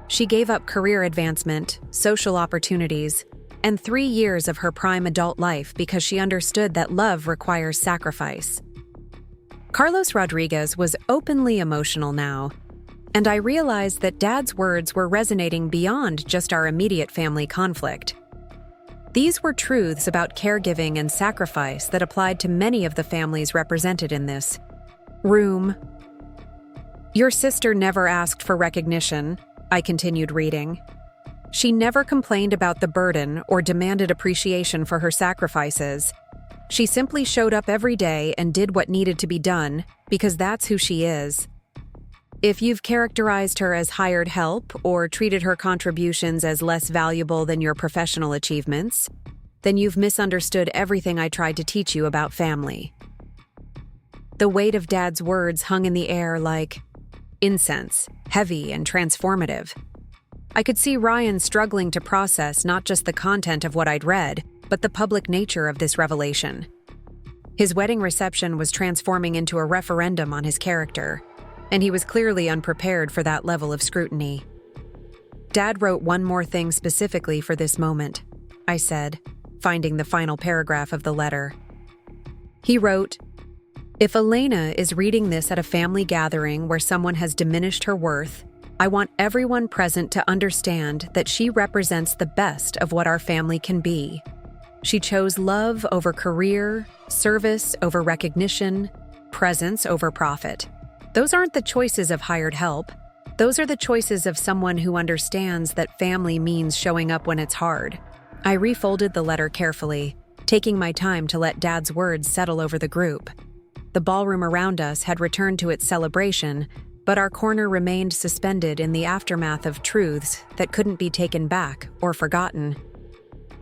She gave up career advancement, social opportunities, and 3 years of her prime adult life because she understood that love requires sacrifice. Carlos Rodriguez was openly emotional now, and I realized that Dad's words were resonating beyond just our immediate family conflict. These were truths about caregiving and sacrifice that applied to many of the families represented in this room. Your sister never asked for recognition, I continued reading. She never complained about the burden or demanded appreciation for her sacrifices. She simply showed up every day and did what needed to be done because that's who she is. If you've characterized her as hired help or treated her contributions as less valuable than your professional achievements, then you've misunderstood everything I tried to teach you about family. The weight of Dad's words hung in the air like incense, heavy and transformative. I could see Ryan struggling to process not just the content of what I'd read, but the public nature of this revelation. His wedding reception was transforming into a referendum on his character, and he was clearly unprepared for that level of scrutiny. Dad wrote one more thing specifically for this moment, I said, finding the final paragraph of the letter. He wrote, "If Elena is reading this at a family gathering where someone has diminished her worth, I want everyone present to understand that she represents the best of what our family can be. She chose love over career, service over recognition, presence over profit. Those aren't the choices of hired help. Those are the choices of someone who understands that family means showing up when it's hard." I refolded the letter carefully, taking my time to let Dad's words settle over the group. The ballroom around us had returned to its celebration, but our corner remained suspended in the aftermath of truths that couldn't be taken back or forgotten.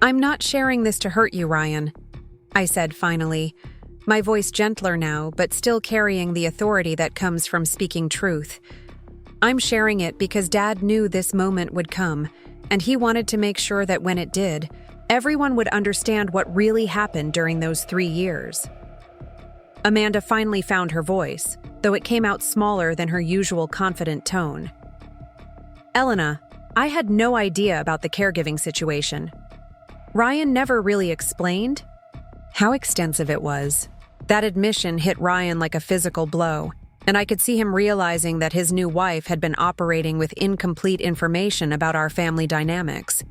"I'm not sharing this to hurt you, Ryan," I said finally, my voice gentler now, but still carrying the authority that comes from speaking truth. "I'm sharing it because Dad knew this moment would come, and he wanted to make sure that when it did, everyone would understand what really happened during those 3 years." Amanda finally found her voice, though it came out smaller than her usual confident tone. "Elena, I had no idea about the caregiving situation. Ryan never really explained how extensive it was." That admission hit Ryan like a physical blow, and I could see him realizing that his new wife had been operating with incomplete information about our family dynamics.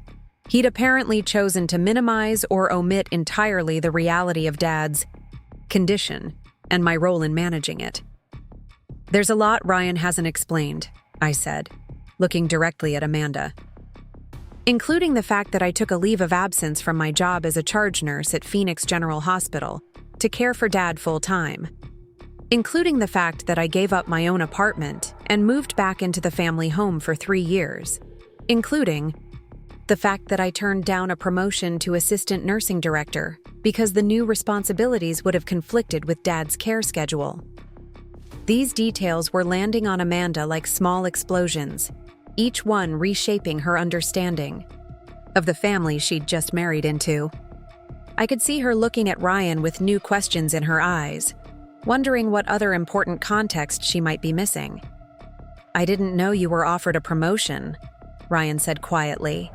He'd apparently chosen to minimize or omit entirely the reality of Dad's condition and my role in managing it. "There's a lot Ryan hasn't explained," I said, looking directly at Amanda. "Including the fact that I took a leave of absence from my job as a charge nurse at Phoenix General Hospital to care for Dad full-time. Including the fact that I gave up my own apartment and moved back into the family home for 3 years. Including the fact that I turned down a promotion to assistant nursing director because the new responsibilities would have conflicted with Dad's care schedule." These details were landing on Amanda like small explosions, each one reshaping her understanding of the family she'd just married into. I could see her looking at Ryan with new questions in her eyes, wondering what other important context she might be missing. "I didn't know you were offered a promotion," Ryan said quietly,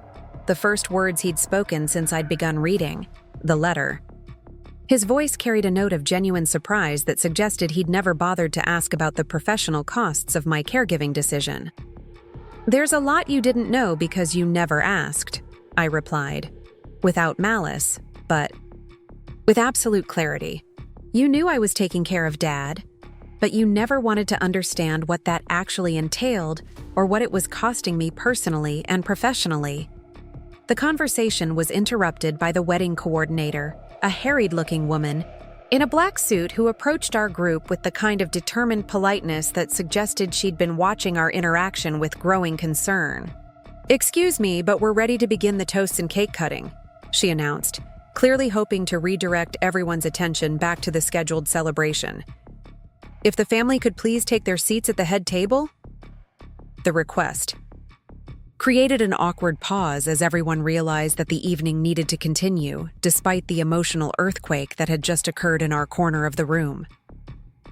the first words he'd spoken since I'd begun reading the letter. His voice carried a note of genuine surprise that suggested he'd never bothered to ask about the professional costs of my caregiving decision. "There's a lot you didn't know because you never asked," I replied, without malice, but with absolute clarity. "You knew I was taking care of Dad, but you never wanted to understand what that actually entailed or what it was costing me personally and professionally." The conversation was interrupted by the wedding coordinator, a harried-looking woman in a black suit who approached our group with the kind of determined politeness that suggested she'd been watching our interaction with growing concern. "Excuse me, but we're ready to begin the toasts and cake cutting," she announced, clearly hoping to redirect everyone's attention back to the scheduled celebration. "If the family could please take their seats at the head table?" The request created an awkward pause as everyone realized that the evening needed to continue, despite the emotional earthquake that had just occurred in our corner of the room.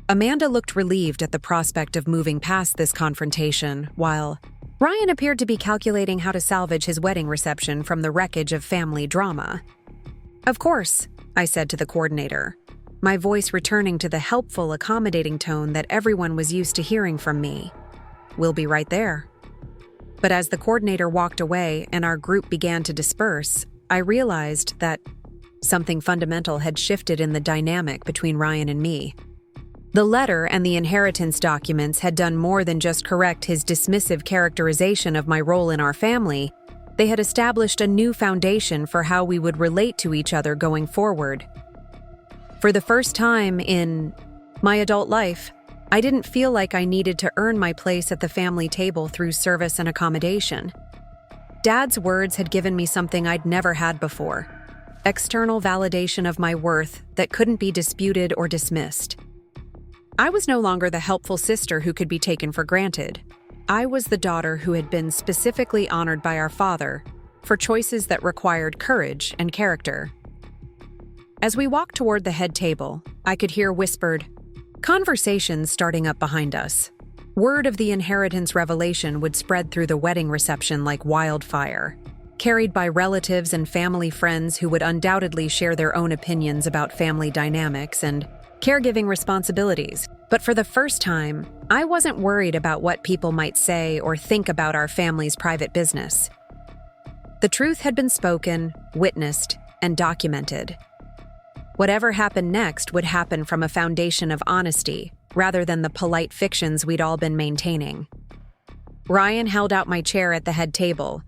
Amanda looked relieved at the prospect of moving past this confrontation, while Ryan appeared to be calculating how to salvage his wedding reception from the wreckage of family drama. "Of course," I said to the coordinator, my voice returning to the helpful, accommodating tone that everyone was used to hearing from me. "We'll be right there." But as the coordinator walked away and our group began to disperse, I realized that something fundamental had shifted in the dynamic between Ryan and me. The letter and the inheritance documents had done more than just correct his dismissive characterization of my role in our family. They had established a new foundation for how we would relate to each other going forward. For the first time in my adult life, I didn't feel like I needed to earn my place at the family table through service and accommodation. Dad's words had given me something I'd never had before: external validation of my worth that couldn't be disputed or dismissed. I was no longer the helpful sister who could be taken for granted. I was the daughter who had been specifically honored by our father for choices that required courage and character. As we walked toward the head table, I could hear whispered conversations starting up behind us. Word of the inheritance revelation would spread through the wedding reception like wildfire, carried by relatives and family friends who would undoubtedly share their own opinions about family dynamics and caregiving responsibilities. But for the first time, I wasn't worried about what people might say or think about our family's private business. The truth had been spoken, witnessed, and documented. Whatever happened next would happen from a foundation of honesty, rather than the polite fictions we'd all been maintaining. Ryan held out my chair at the head table,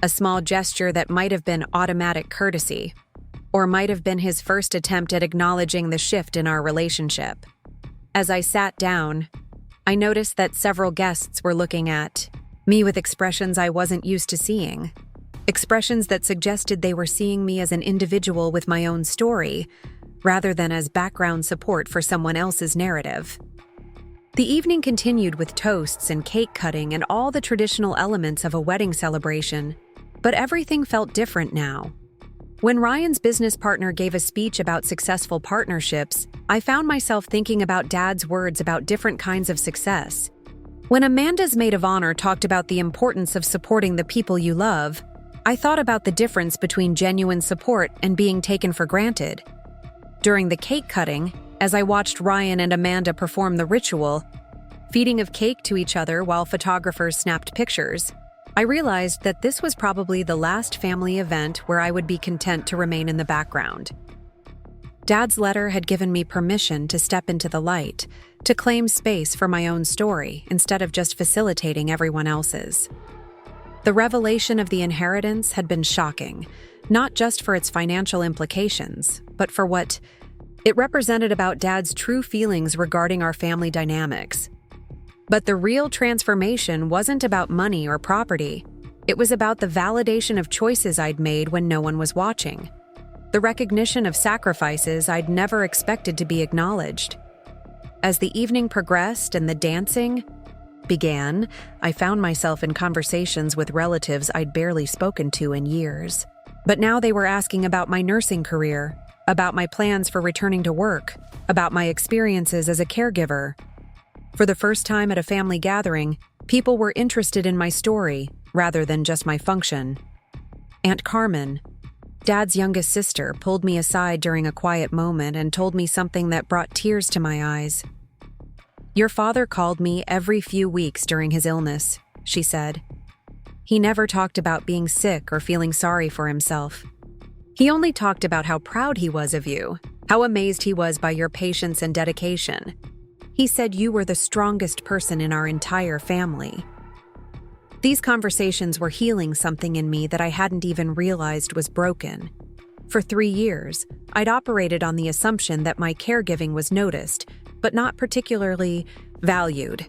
a small gesture that might have been automatic courtesy, or might have been his first attempt at acknowledging the shift in our relationship. As I sat down, I noticed that several guests were looking at me with expressions I wasn't used to seeing. Expressions that suggested they were seeing me as an individual with my own story, rather than as background support for someone else's narrative. The evening continued with toasts and cake cutting and all the traditional elements of a wedding celebration, but everything felt different now. When Ryan's business partner gave a speech about successful partnerships, I found myself thinking about Dad's words about different kinds of success. When Amanda's maid of honor talked about the importance of supporting the people you love, I thought about the difference between genuine support and being taken for granted. During the cake cutting, as I watched Ryan and Amanda perform the ritual, feeding of cake to each other while photographers snapped pictures, I realized that this was probably the last family event where I would be content to remain in the background. Dad's letter had given me permission to step into the light, to claim space for my own story instead of just facilitating everyone else's. The revelation of the inheritance had been shocking, not just for its financial implications, but for what it represented about Dad's true feelings regarding our family dynamics. But the real transformation wasn't about money or property. It was about the validation of choices I'd made when no one was watching. The recognition of sacrifices I'd never expected to be acknowledged. As the evening progressed and the dancing began, I found myself in conversations with relatives I'd barely spoken to in years. But now they were asking about my nursing career, about my plans for returning to work, about my experiences as a caregiver. For the first time at a family gathering, people were interested in my story rather than just my function. Aunt Carmen, Dad's youngest sister, pulled me aside during a quiet moment and told me something that brought tears to my eyes. "Your father called me every few weeks during his illness," she said. "He never talked about being sick or feeling sorry for himself. He only talked about how proud he was of you, how amazed he was by your patience and dedication. He said you were the strongest person in our entire family." These conversations were healing something in me that I hadn't even realized was broken. For 3 years, I'd operated on the assumption that my caregiving was noticed, but not particularly valued,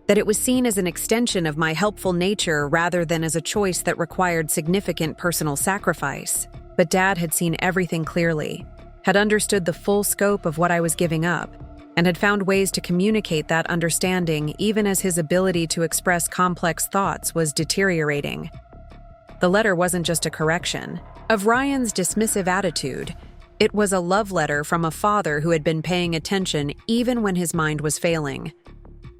that it was seen as an extension of my helpful nature rather than as a choice that required significant personal sacrifice. But Dad had seen everything clearly, had understood the full scope of what I was giving up, and had found ways to communicate that understanding even as his ability to express complex thoughts was deteriorating. The letter wasn't just a correction of Ryan's dismissive attitude. It was a love letter from a father who had been paying attention even when his mind was failing.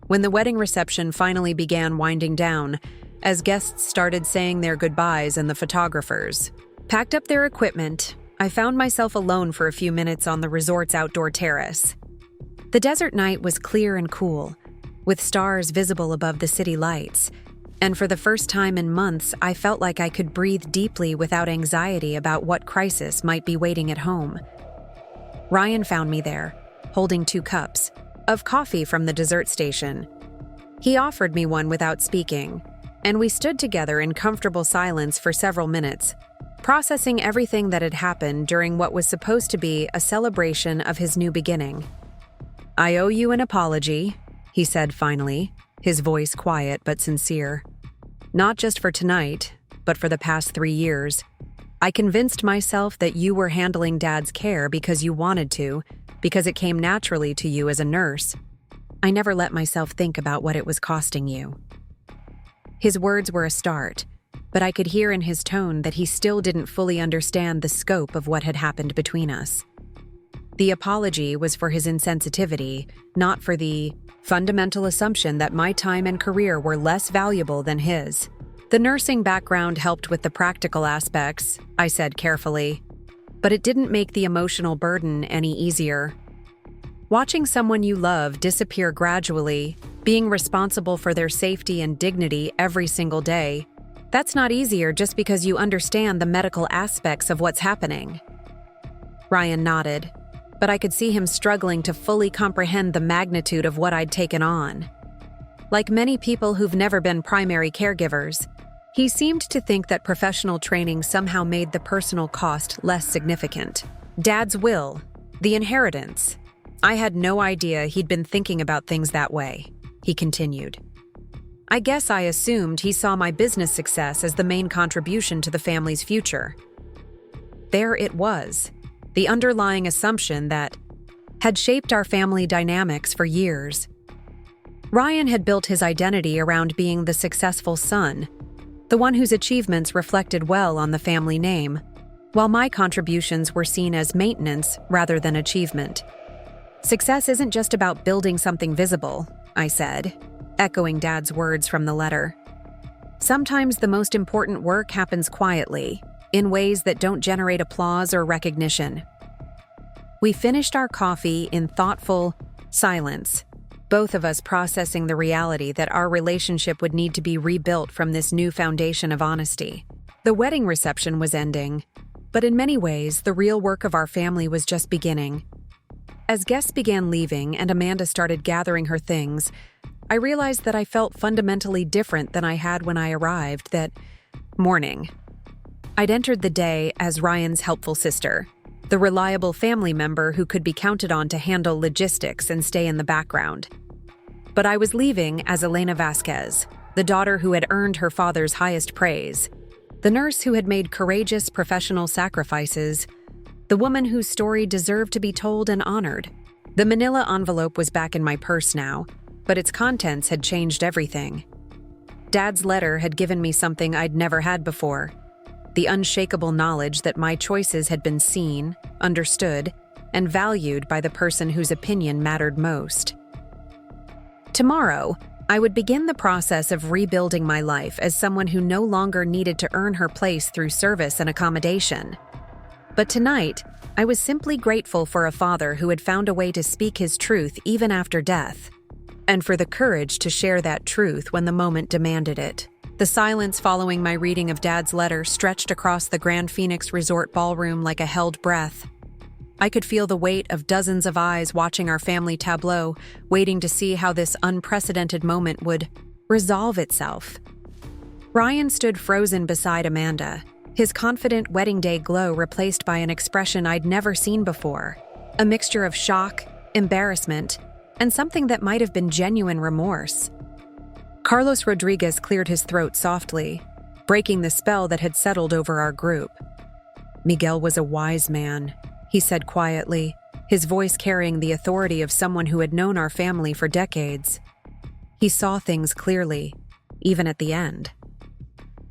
When the wedding reception finally began winding down, as guests started saying their goodbyes and the photographers packed up their equipment, I found myself alone for a few minutes on the resort's outdoor terrace. The desert night was clear and cool, with stars visible above the city lights, and for the first time in months, I felt like I could breathe deeply without anxiety about what crisis might be waiting at home. Ryan found me there, holding 2 cups of coffee from the dessert station. He offered me one without speaking, and we stood together in comfortable silence for several minutes, processing everything that had happened during what was supposed to be a celebration of his new beginning. "I owe you an apology," he said finally, his voice quiet but sincere. "Not just for tonight, but for the past 3 years. I convinced myself that you were handling Dad's care because you wanted to, because it came naturally to you as a nurse. I never let myself think about what it was costing you." His words were a start, but I could hear in his tone that he still didn't fully understand the scope of what had happened between us. The apology was for his insensitivity, not for the fundamental assumption that my time and career were less valuable than his. "The nursing background helped with the practical aspects," I said carefully, "but it didn't make the emotional burden any easier. Watching someone you love disappear gradually, being responsible for their safety and dignity every single day, that's not easier just because you understand the medical aspects of what's happening." Ryan nodded, but I could see him struggling to fully comprehend the magnitude of what I'd taken on. Like many people who've never been primary caregivers, he seemed to think that professional training somehow made the personal cost less significant. Dad's will, the inheritance. I had no idea he'd been thinking about things that way, he continued. "I guess I assumed he saw my business success as the main contribution to the family's future." There it was, the underlying assumption that had shaped our family dynamics for years. Ryan had built his identity around being the successful son, the one whose achievements reflected well on the family name, while my contributions were seen as maintenance rather than achievement. "Success isn't just about building something visible," I said, echoing Dad's words from the letter. "Sometimes the most important work happens quietly, in ways that don't generate applause or recognition." We finished our coffee in thoughtful silence, both of us processing the reality that our relationship would need to be rebuilt from this new foundation of honesty. The wedding reception was ending, but in many ways, the real work of our family was just beginning. As guests began leaving and Amanda started gathering her things, I realized that I felt fundamentally different than I had when I arrived that morning. I'd entered the day as Ryan's helpful sister, the reliable family member who could be counted on to handle logistics and stay in the background. But I was leaving as Elena Vasquez, the daughter who had earned her father's highest praise, the nurse who had made courageous professional sacrifices, the woman whose story deserved to be told and honored. The manila envelope was back in my purse now, but its contents had changed everything. Dad's letter had given me something I'd never had before, the unshakable knowledge that my choices had been seen, understood, and valued by the person whose opinion mattered most. Tomorrow, I would begin the process of rebuilding my life as someone who no longer needed to earn her place through service and accommodation. But tonight, I was simply grateful for a father who had found a way to speak his truth even after death, and for the courage to share that truth when the moment demanded it. The silence following my reading of Dad's letter stretched across the Grand Phoenix Resort ballroom like a held breath. I could feel the weight of dozens of eyes watching our family tableau, waiting to see how this unprecedented moment would resolve itself. Ryan stood frozen beside Amanda, his confident wedding day glow replaced by an expression I'd never seen before, a mixture of shock, embarrassment, and something that might have been genuine remorse. Carlos Rodriguez cleared his throat softly, breaking the spell that had settled over our group. "Miguel was a wise man," he said quietly, his voice carrying the authority of someone who had known our family for decades. He saw things clearly, even at the end.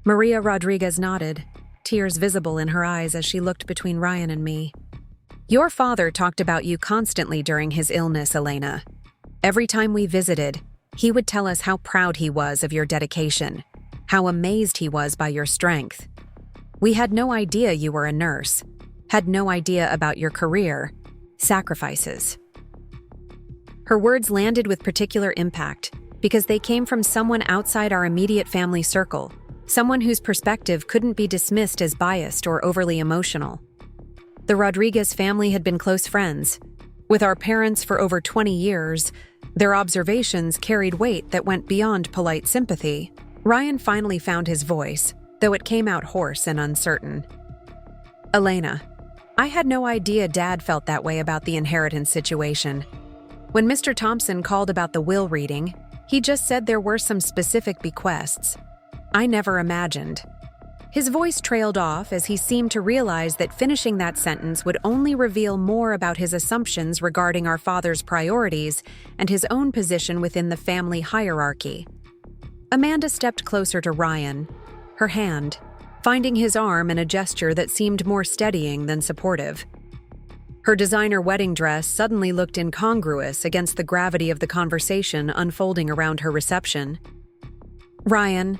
Maria Rodriguez nodded, tears visible in her eyes as she looked between Ryan and me. "Your father talked about you constantly during his illness, Elena. Every time we visited, he would tell us how proud he was of your dedication, how amazed he was by your strength. We had no idea you were a nurse, had no idea about your career, sacrifices." Her words landed with particular impact because they came from someone outside our immediate family circle, someone whose perspective couldn't be dismissed as biased or overly emotional. The Rodriguez family had been close friends. With our parents for over 20 years, their observations carried weight that went beyond polite sympathy. Ryan finally found his voice, though it came out hoarse and uncertain. "Elena, I had no idea Dad felt that way about the inheritance situation. When Mr. Thompson called about the will reading, he just said there were some specific bequests. I never imagined." His voice trailed off as he seemed to realize that finishing that sentence would only reveal more about his assumptions regarding our father's priorities and his own position within the family hierarchy. Amanda stepped closer to Ryan, her hand, finding his arm in a gesture that seemed more steadying than supportive. Her designer wedding dress suddenly looked incongruous against the gravity of the conversation unfolding around her reception. "Ryan,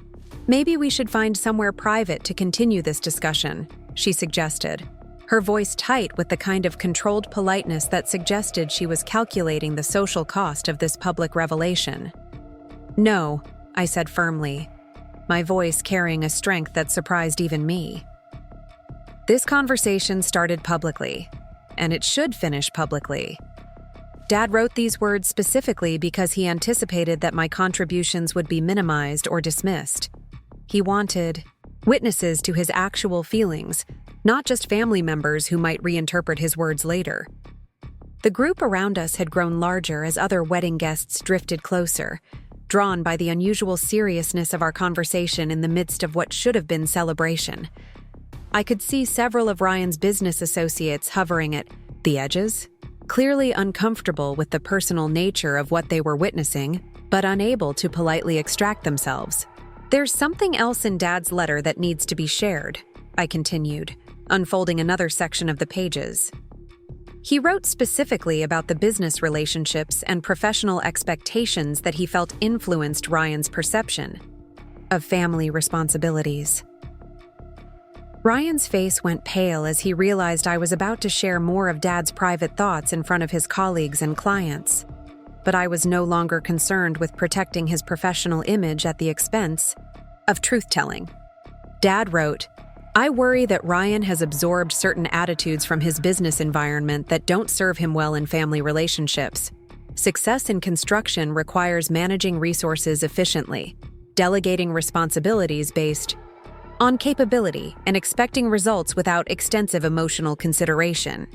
maybe we should find somewhere private to continue this discussion," she suggested, her voice tight with the kind of controlled politeness that suggested she was calculating the social cost of this public revelation. "No," I said firmly, my voice carrying a strength that surprised even me. This conversation started publicly, and it should finish publicly. Dad wrote these words specifically because he anticipated that my contributions would be minimized or dismissed. He wanted witnesses to his actual feelings, not just family members who might reinterpret his words later. The group around us had grown larger as other wedding guests drifted closer, drawn by the unusual seriousness of our conversation in the midst of what should have been celebration. I could see several of Ryan's business associates hovering at the edges, clearly uncomfortable with the personal nature of what they were witnessing, but unable to politely extract themselves. "There's something else in Dad's letter that needs to be shared," I continued, unfolding another section of the pages. He wrote specifically about the business relationships and professional expectations that he felt influenced Ryan's perception of family responsibilities. Ryan's face went pale as he realized I was about to share more of Dad's private thoughts in front of his colleagues and clients. But I was no longer concerned with protecting his professional image at the expense of truth-telling. Dad wrote, "I worry that Ryan has absorbed certain attitudes from his business environment that don't serve him well in family relationships. Success in construction requires managing resources efficiently, delegating responsibilities based on capability, and expecting results without extensive emotional consideration.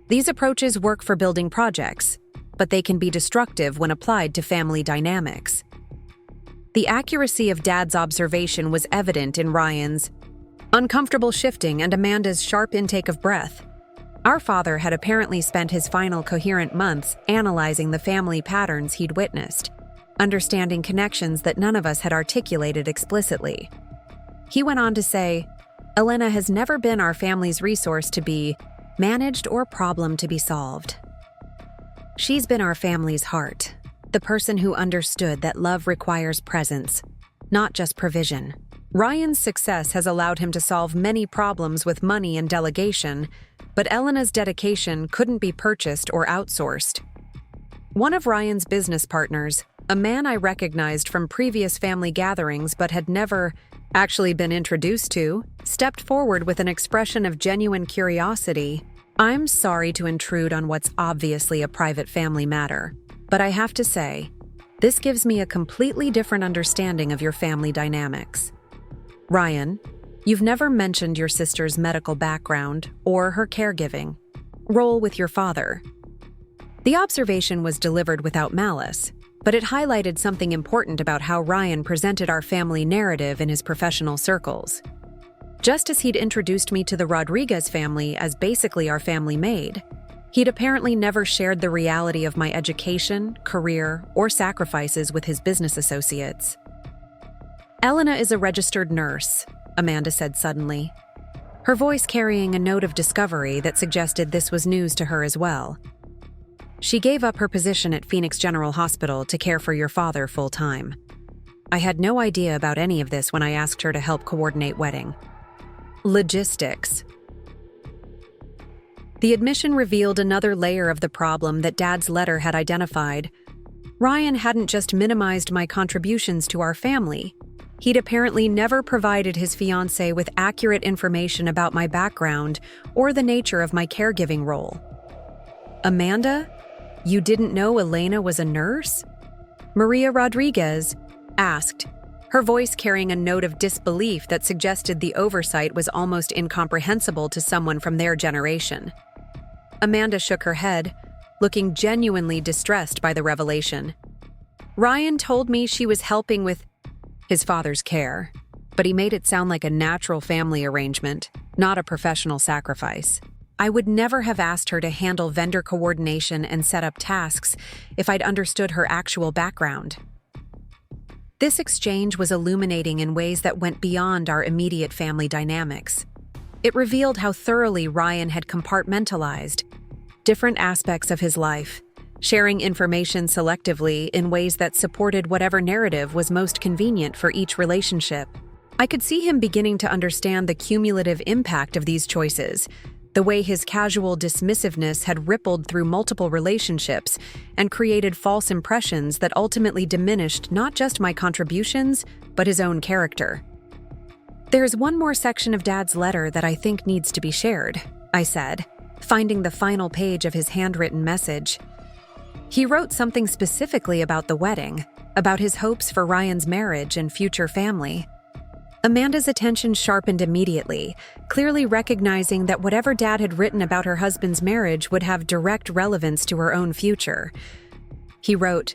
These approaches work for building projects, but they can be destructive when applied to family dynamics." The accuracy of Dad's observation was evident in Ryan's uncomfortable shifting and Amanda's sharp intake of breath. Our father had apparently spent his final coherent months analyzing the family patterns he'd witnessed, understanding connections that none of us had articulated explicitly. He went on to say, "Elena has never been our family's resource to be managed or problem to be solved. She's been our family's heart, the person who understood that love requires presence, not just provision." Ryan's success has allowed him to solve many problems with money and delegation, but Elena's dedication couldn't be purchased or outsourced. One of Ryan's business partners, a man I recognized from previous family gatherings but had never actually been introduced to, stepped forward with an expression of genuine curiosity. "I'm sorry to intrude on what's obviously a private family matter, but I have to say, this gives me a completely different understanding of your family dynamics. Ryan, you've never mentioned your sister's medical background or her caregiving role with your father." The observation was delivered without malice, but it highlighted something important about how Ryan presented our family narrative in his professional circles. Just as he'd introduced me to the Rodriguez family as basically our family maid, he'd apparently never shared the reality of my education, career, or sacrifices with his business associates. "Elena is a registered nurse," Amanda said suddenly, her voice carrying a note of discovery that suggested this was news to her as well. "She gave up her position at Phoenix General Hospital to care for your father full-time. I had no idea about any of this when I asked her to help coordinate wedding logistics." The admission revealed another layer of the problem that Dad's letter had identified. Ryan hadn't just minimized my contributions to our family. He'd apparently never provided his fiancée with accurate information about my background or the nature of my caregiving role. "Amanda, you didn't know Elena was a nurse?" Maria Rodriguez asked, her voice carrying a note of disbelief that suggested the oversight was almost incomprehensible to someone from their generation. Amanda shook her head, looking genuinely distressed by the revelation. "Ryan told me she was helping with his father's care. but he made it sound like a natural family arrangement, not a professional sacrifice. I would never have asked her to handle vendor coordination and set up tasks if I'd understood her actual background. This exchange was illuminating in ways that went beyond our immediate family dynamics. It revealed how thoroughly Ryan had compartmentalized different aspects of his life, sharing information selectively in ways that supported whatever narrative was most convenient for each relationship. I could see him beginning to understand the cumulative impact of these choices, the way his casual dismissiveness had rippled through multiple relationships and created false impressions that ultimately diminished not just my contributions, but his own character. "There's one more section of Dad's letter that I think needs to be shared," I said, finding the final page of his handwritten message. He wrote something specifically about the wedding, about his hopes for Ryan's marriage and future family. Amanda's attention sharpened immediately, clearly recognizing that whatever Dad had written about her husband's marriage would have direct relevance to her own future. He wrote,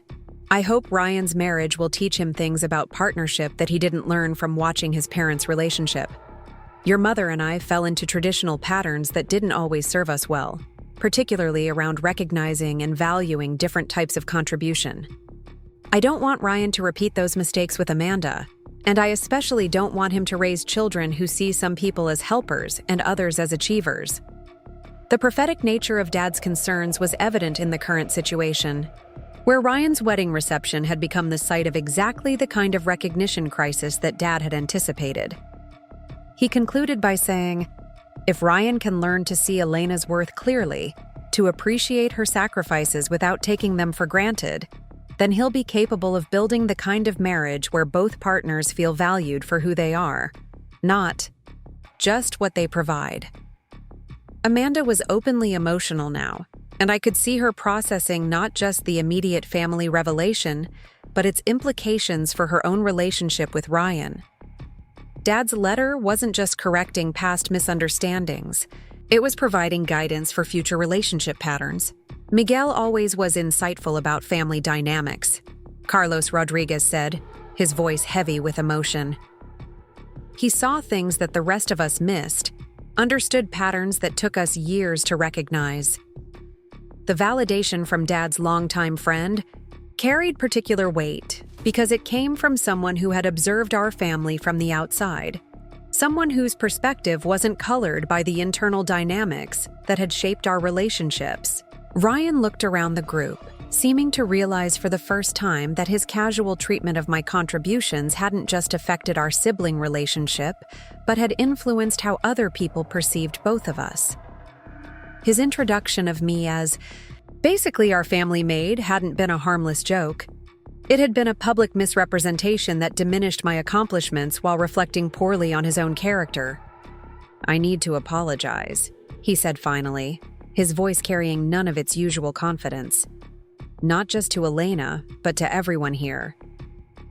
"I hope Ryan's marriage will teach him things about partnership that he didn't learn from watching his parents' relationship. Your mother and I fell into traditional patterns that didn't always serve us well, particularly around recognizing and valuing different types of contribution. I don't want Ryan to repeat those mistakes with Amanda, and I especially don't want him to raise children who see some people as helpers and others as achievers." The prophetic nature of Dad's concerns was evident in the current situation, where Ryan's wedding reception had become the site of exactly the kind of recognition crisis that Dad had anticipated. He concluded by saying, "If Ryan can learn to see Elena's worth clearly, to appreciate her sacrifices without taking them for granted, then he'll be capable of building the kind of marriage where both partners feel valued for who they are, not just what they provide." Amanda was openly emotional now, and I could see her processing not just the immediate family revelation, but its implications for her own relationship with Ryan. Dad's letter wasn't just correcting past misunderstandings, it was providing guidance for future relationship patterns. Miguel always was insightful about family dynamics, Carlos Rodriguez said, his voice heavy with emotion. He saw things that the rest of us missed, understood patterns that took us years to recognize. The validation from Dad's longtime friend carried particular weight because it came from someone who had observed our family from the outside, someone whose perspective wasn't colored by the internal dynamics that had shaped our relationships. Ryan looked around the group, seeming to realize for the first time that his casual treatment of my contributions hadn't just affected our sibling relationship, but had influenced how other people perceived both of us. His introduction of me as basically our family maid hadn't been a harmless joke. It had been a public misrepresentation that diminished my accomplishments while reflecting poorly on his own character. "I need to apologize," he said finally, his voice carrying none of its usual confidence. "Not just to Elena, but to everyone here.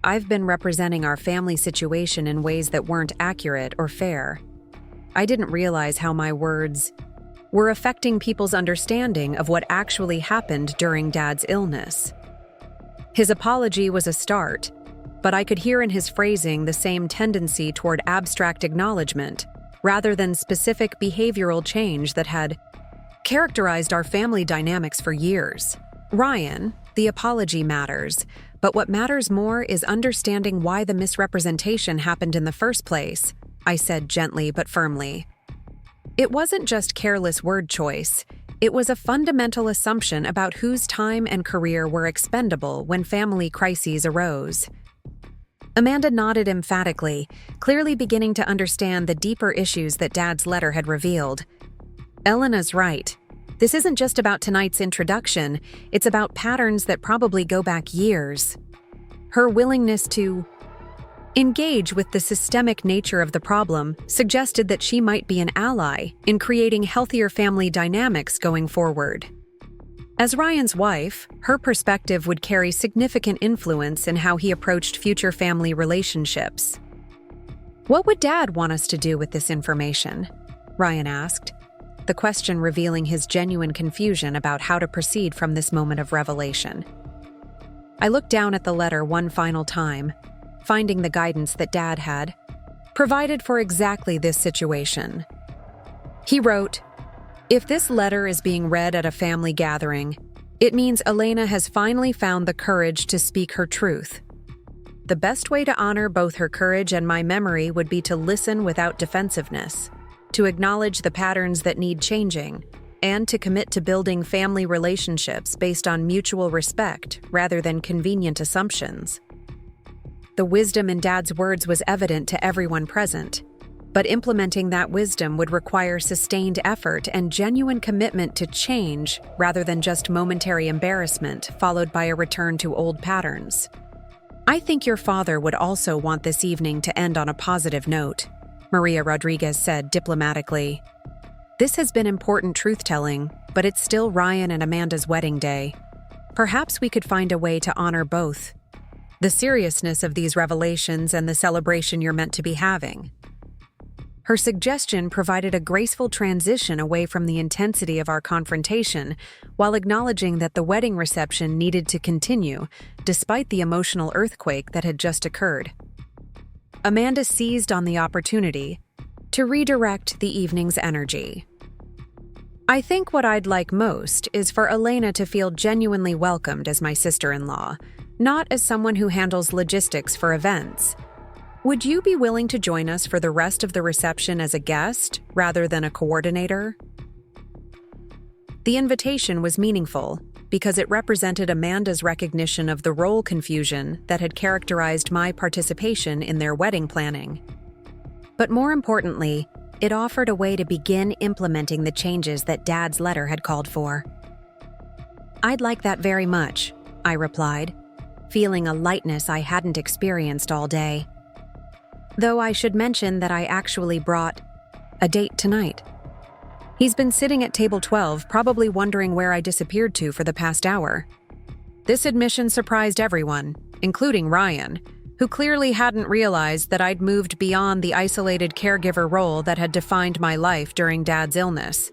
I've been representing our family situation in ways that weren't accurate or fair. I didn't realize how my words were affecting people's understanding of what actually happened during Dad's illness." His apology was a start, but I could hear in his phrasing the same tendency toward abstract acknowledgement, rather than specific behavioral change that had characterized our family dynamics for years. "Ryan, the apology matters, but what matters more is understanding why the misrepresentation happened in the first place," I said gently but firmly. It wasn't just careless word choice. It was a fundamental assumption about whose time and career were expendable when family crises arose. Amanda nodded emphatically, clearly beginning to understand the deeper issues that Dad's letter had revealed. "Elena's right. This isn't just about tonight's introduction, it's about patterns that probably go back years." Her willingness to engage with the systemic nature of the problem suggested that she might be an ally in creating healthier family dynamics going forward. As Ryan's wife, her perspective would carry significant influence in how he approached future family relationships. "What would Dad want us to do with this information?" Ryan asked, the question revealing his genuine confusion about how to proceed from this moment of revelation. I looked down at the letter one final time, finding the guidance that Dad had provided for exactly this situation. He wrote, "If this letter is being read at a family gathering, it means Elena has finally found the courage to speak her truth. The best way to honor both her courage and my memory would be to listen without defensiveness, to acknowledge the patterns that need changing, and to commit to building family relationships based on mutual respect rather than convenient assumptions." The wisdom in Dad's words was evident to everyone present, but implementing that wisdom would require sustained effort and genuine commitment to change rather than just momentary embarrassment followed by a return to old patterns. "I think your father would also want this evening to end on a positive note," Maria Rodriguez said diplomatically. "This has been important truth-telling, but it's still Ryan and Amanda's wedding day. Perhaps we could find a way to honor both. The seriousness of these revelations and the celebration you're meant to be having." Her suggestion provided a graceful transition away from the intensity of our confrontation, while acknowledging that the wedding reception needed to continue, despite the emotional earthquake that had just occurred. Amanda seized on the opportunity to redirect the evening's energy. "I think what I'd like most is for Elena to feel genuinely welcomed as my sister-in-law, not as someone who handles logistics for events. Would you be willing to join us for the rest of the reception as a guest rather than a coordinator?" The invitation was meaningful because it represented Amanda's recognition of the role confusion that had characterized my participation in their wedding planning. But more importantly, it offered a way to begin implementing the changes that Dad's letter had called for. "I'd like that very much," I replied, feeling a lightness I hadn't experienced all day. Though I should mention that I actually brought a date tonight. He's been sitting at table 12, probably wondering where I disappeared to for the past hour. This admission surprised everyone, including Ryan, who clearly hadn't realized that I'd moved beyond the isolated caregiver role that had defined my life during Dad's illness.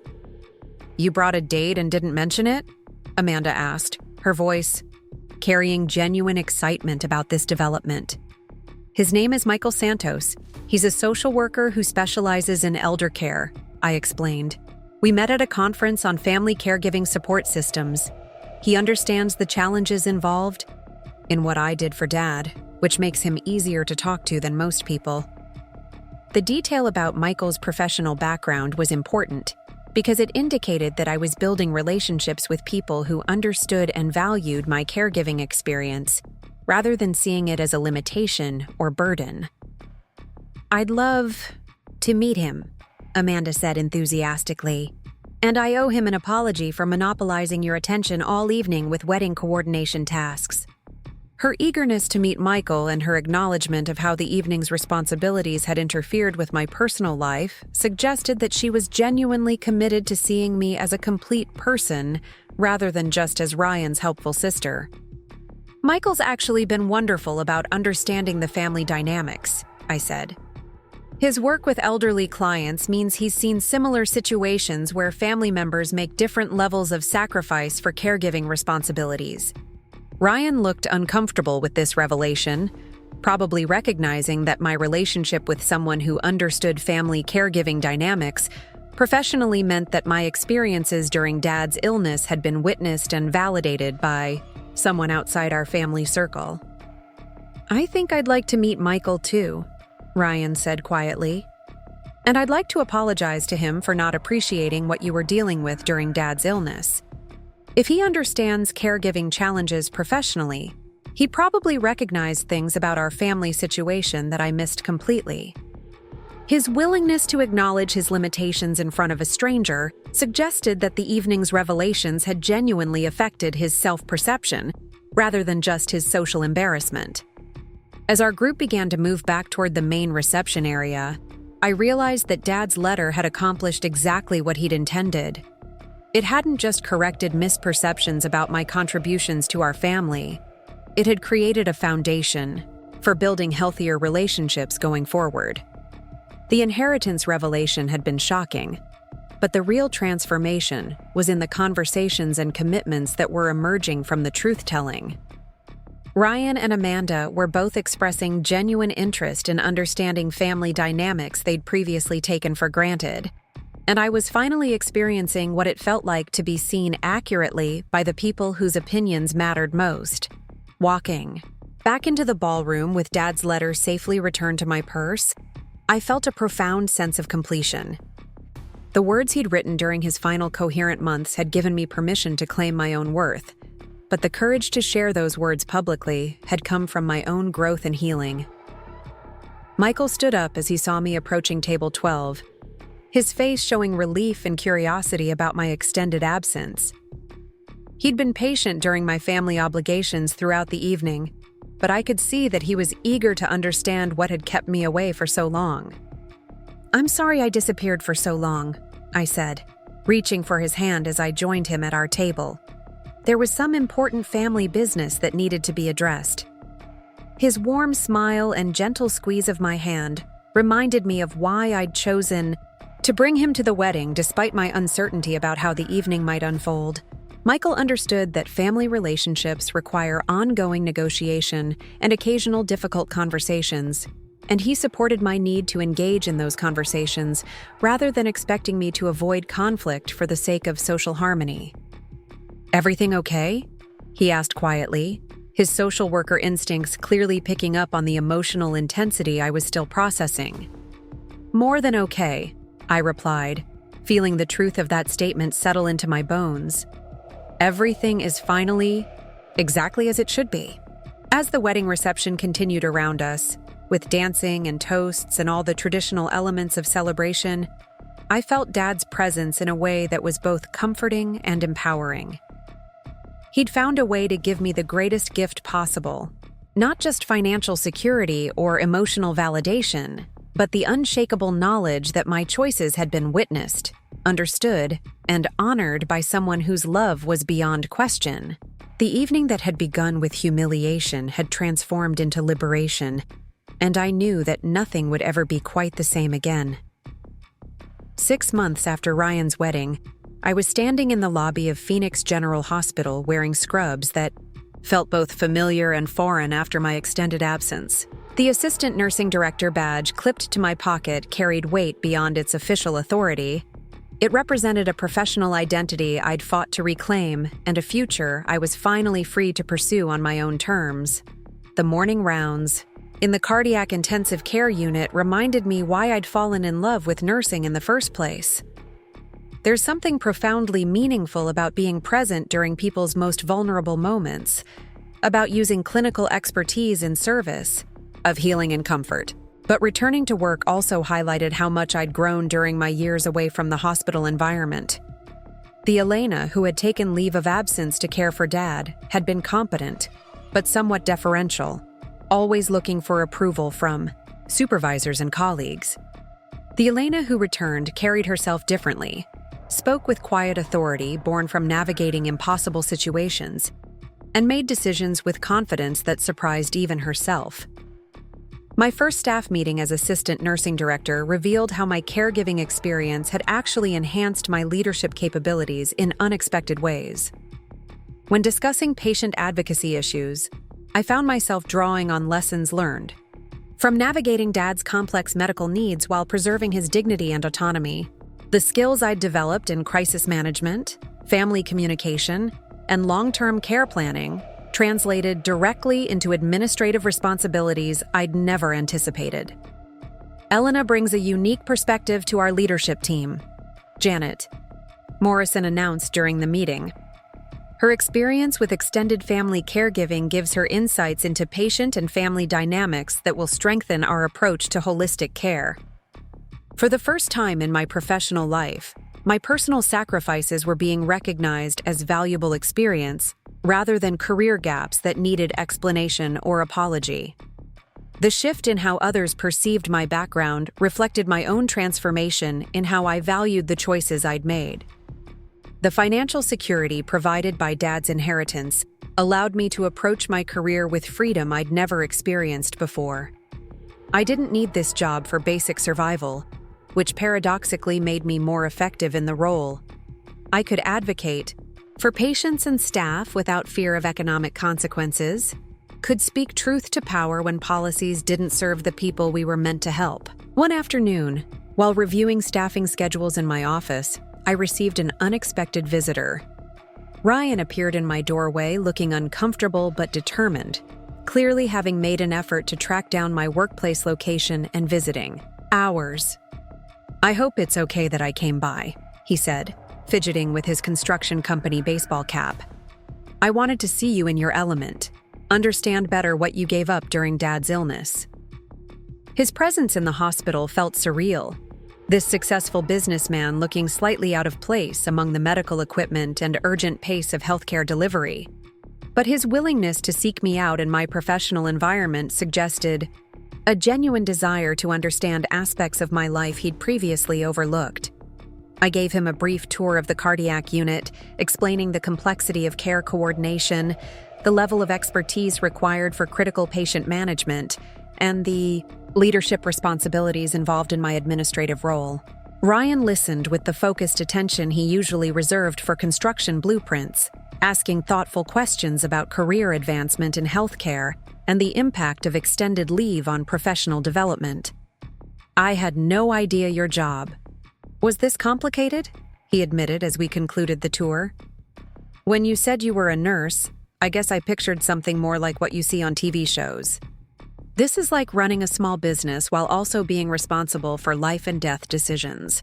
"You brought a date and didn't mention it?" Amanda asked, her voice carrying genuine excitement about this development. "His name is Michael Santos. He's a social worker who specializes in elder care," I explained. "We met at a conference on family caregiving support systems. He understands the challenges involved in what I did for Dad, which makes him easier to talk to than most people." The detail about Michael's professional background was important because it indicated that I was building relationships with people who understood and valued my caregiving experience, rather than seeing it as a limitation or burden. "I'd love to meet him," Amanda said enthusiastically, "and I owe him an apology for monopolizing your attention all evening with wedding coordination tasks." Her eagerness to meet Michael and her acknowledgement of how the evening's responsibilities had interfered with my personal life suggested that she was genuinely committed to seeing me as a complete person rather than just as Ryan's helpful sister. "Michael's actually been wonderful about understanding the family dynamics," I said. "His work with elderly clients means he's seen similar situations where family members make different levels of sacrifice for caregiving responsibilities." Ryan looked uncomfortable with this revelation, probably recognizing that my relationship with someone who understood family caregiving dynamics professionally meant that my experiences during Dad's illness had been witnessed and validated by someone outside our family circle. "I think I'd like to meet Michael too," Ryan said quietly. "And I'd like to apologize to him for not appreciating what you were dealing with during Dad's illness. If he understands caregiving challenges professionally, he probably recognized things about our family situation that I missed completely." His willingness to acknowledge his limitations in front of a stranger suggested that the evening's revelations had genuinely affected his self-perception, rather than just his social embarrassment. As our group began to move back toward the main reception area, I realized that Dad's letter had accomplished exactly what he'd intended. It hadn't just corrected misperceptions about my contributions to our family. It had created a foundation for building healthier relationships going forward. The inheritance revelation had been shocking, but the real transformation was in the conversations and commitments that were emerging from the truth-telling. Ryan and Amanda were both expressing genuine interest in understanding family dynamics they'd previously taken for granted, and I was finally experiencing what it felt like to be seen accurately by the people whose opinions mattered most. Walking back into the ballroom with Dad's letter safely returned to my purse, I felt a profound sense of completion. The words he'd written during his final coherent months had given me permission to claim my own worth, but the courage to share those words publicly had come from my own growth and healing. Michael stood up as he saw me approaching table 12, his face showing relief and curiosity about my extended absence. He'd been patient during my family obligations throughout the evening, but I could see that he was eager to understand what had kept me away for so long. "I'm sorry I disappeared for so long," I said, reaching for his hand as I joined him at our table. There was some important family business that needed to be addressed. His warm smile and gentle squeeze of my hand reminded me of why I'd chosen to bring him to the wedding despite my uncertainty about how the evening might unfold. Michael understood that family relationships require ongoing negotiation and occasional difficult conversations, and he supported my need to engage in those conversations rather than expecting me to avoid conflict for the sake of social harmony. "Everything okay?" he asked quietly, his social worker instincts clearly picking up on the emotional intensity I was still processing. "More than okay," I replied, feeling the truth of that statement settle into my bones. Everything is finally exactly as it should be. As the wedding reception continued around us, with dancing and toasts and all the traditional elements of celebration, I felt Dad's presence in a way that was both comforting and empowering. He'd found a way to give me the greatest gift possible, not just financial security or emotional validation, but the unshakable knowledge that my choices had been witnessed, understood, and honored by someone whose love was beyond question. The evening that had begun with humiliation had transformed into liberation, and I knew that nothing would ever be quite the same again. 6 months after Ryan's wedding, I was standing in the lobby of Phoenix General Hospital wearing scrubs that felt both familiar and foreign after my extended absence. The assistant nursing director badge clipped to my pocket carried weight beyond its official authority. It represented a professional identity I'd fought to reclaim and a future I was finally free to pursue on my own terms. The morning rounds in the cardiac intensive care unit reminded me why I'd fallen in love with nursing in the first place. There's something profoundly meaningful about being present during people's most vulnerable moments, about using clinical expertise in service of healing and comfort. But returning to work also highlighted how much I'd grown during my years away from the hospital environment. The Elena who had taken leave of absence to care for Dad had been competent, but somewhat deferential, always looking for approval from supervisors and colleagues. The Elena who returned carried herself differently, spoke with quiet authority born from navigating impossible situations, and made decisions with confidence that surprised even herself. My first staff meeting as assistant nursing director revealed how my caregiving experience had actually enhanced my leadership capabilities in unexpected ways. When discussing patient advocacy issues, I found myself drawing on lessons learned. From navigating Dad's complex medical needs while preserving his dignity and autonomy, the skills I'd developed in crisis management, family communication, and long-term care planning translated directly into administrative responsibilities I'd never anticipated. Elena brings a unique perspective to our leadership team, Janet, Morrison announced during the meeting. Her experience with extended family caregiving gives her insights into patient and family dynamics that will strengthen our approach to holistic care. For the first time in my professional life, my personal sacrifices were being recognized as valuable experience rather than career gaps that needed explanation or apology. The shift in how others perceived my background reflected my own transformation in how I valued the choices I'd made. The financial security provided by Dad's inheritance allowed me to approach my career with freedom I'd never experienced before. I didn't need this job for basic survival, which paradoxically made me more effective in the role. I could advocate for patients and staff without fear of economic consequences, could speak truth to power when policies didn't serve the people we were meant to help. One afternoon, while reviewing staffing schedules in my office, I received an unexpected visitor. Ryan appeared in my doorway looking uncomfortable but determined, clearly having made an effort to track down my workplace location and visiting. Hours. "I hope it's okay that I came by," he said, fidgeting with his construction company baseball cap. "I wanted to see you in your element, understand better what you gave up during Dad's illness." His presence in the hospital felt surreal, this successful businessman looking slightly out of place among the medical equipment and urgent pace of healthcare delivery. But his willingness to seek me out in my professional environment suggested a genuine desire to understand aspects of my life he'd previously overlooked. I gave him a brief tour of the cardiac unit, explaining the complexity of care coordination, the level of expertise required for critical patient management, and the leadership responsibilities involved in my administrative role. Ryan listened with the focused attention he usually reserved for construction blueprints, asking thoughtful questions about career advancement in healthcare and the impact of extended leave on professional development. "I had no idea your job was this complicated," he admitted as we concluded the tour. "When you said you were a nurse, I guess I pictured something more like what you see on TV shows. This is like running a small business while also being responsible for life and death decisions."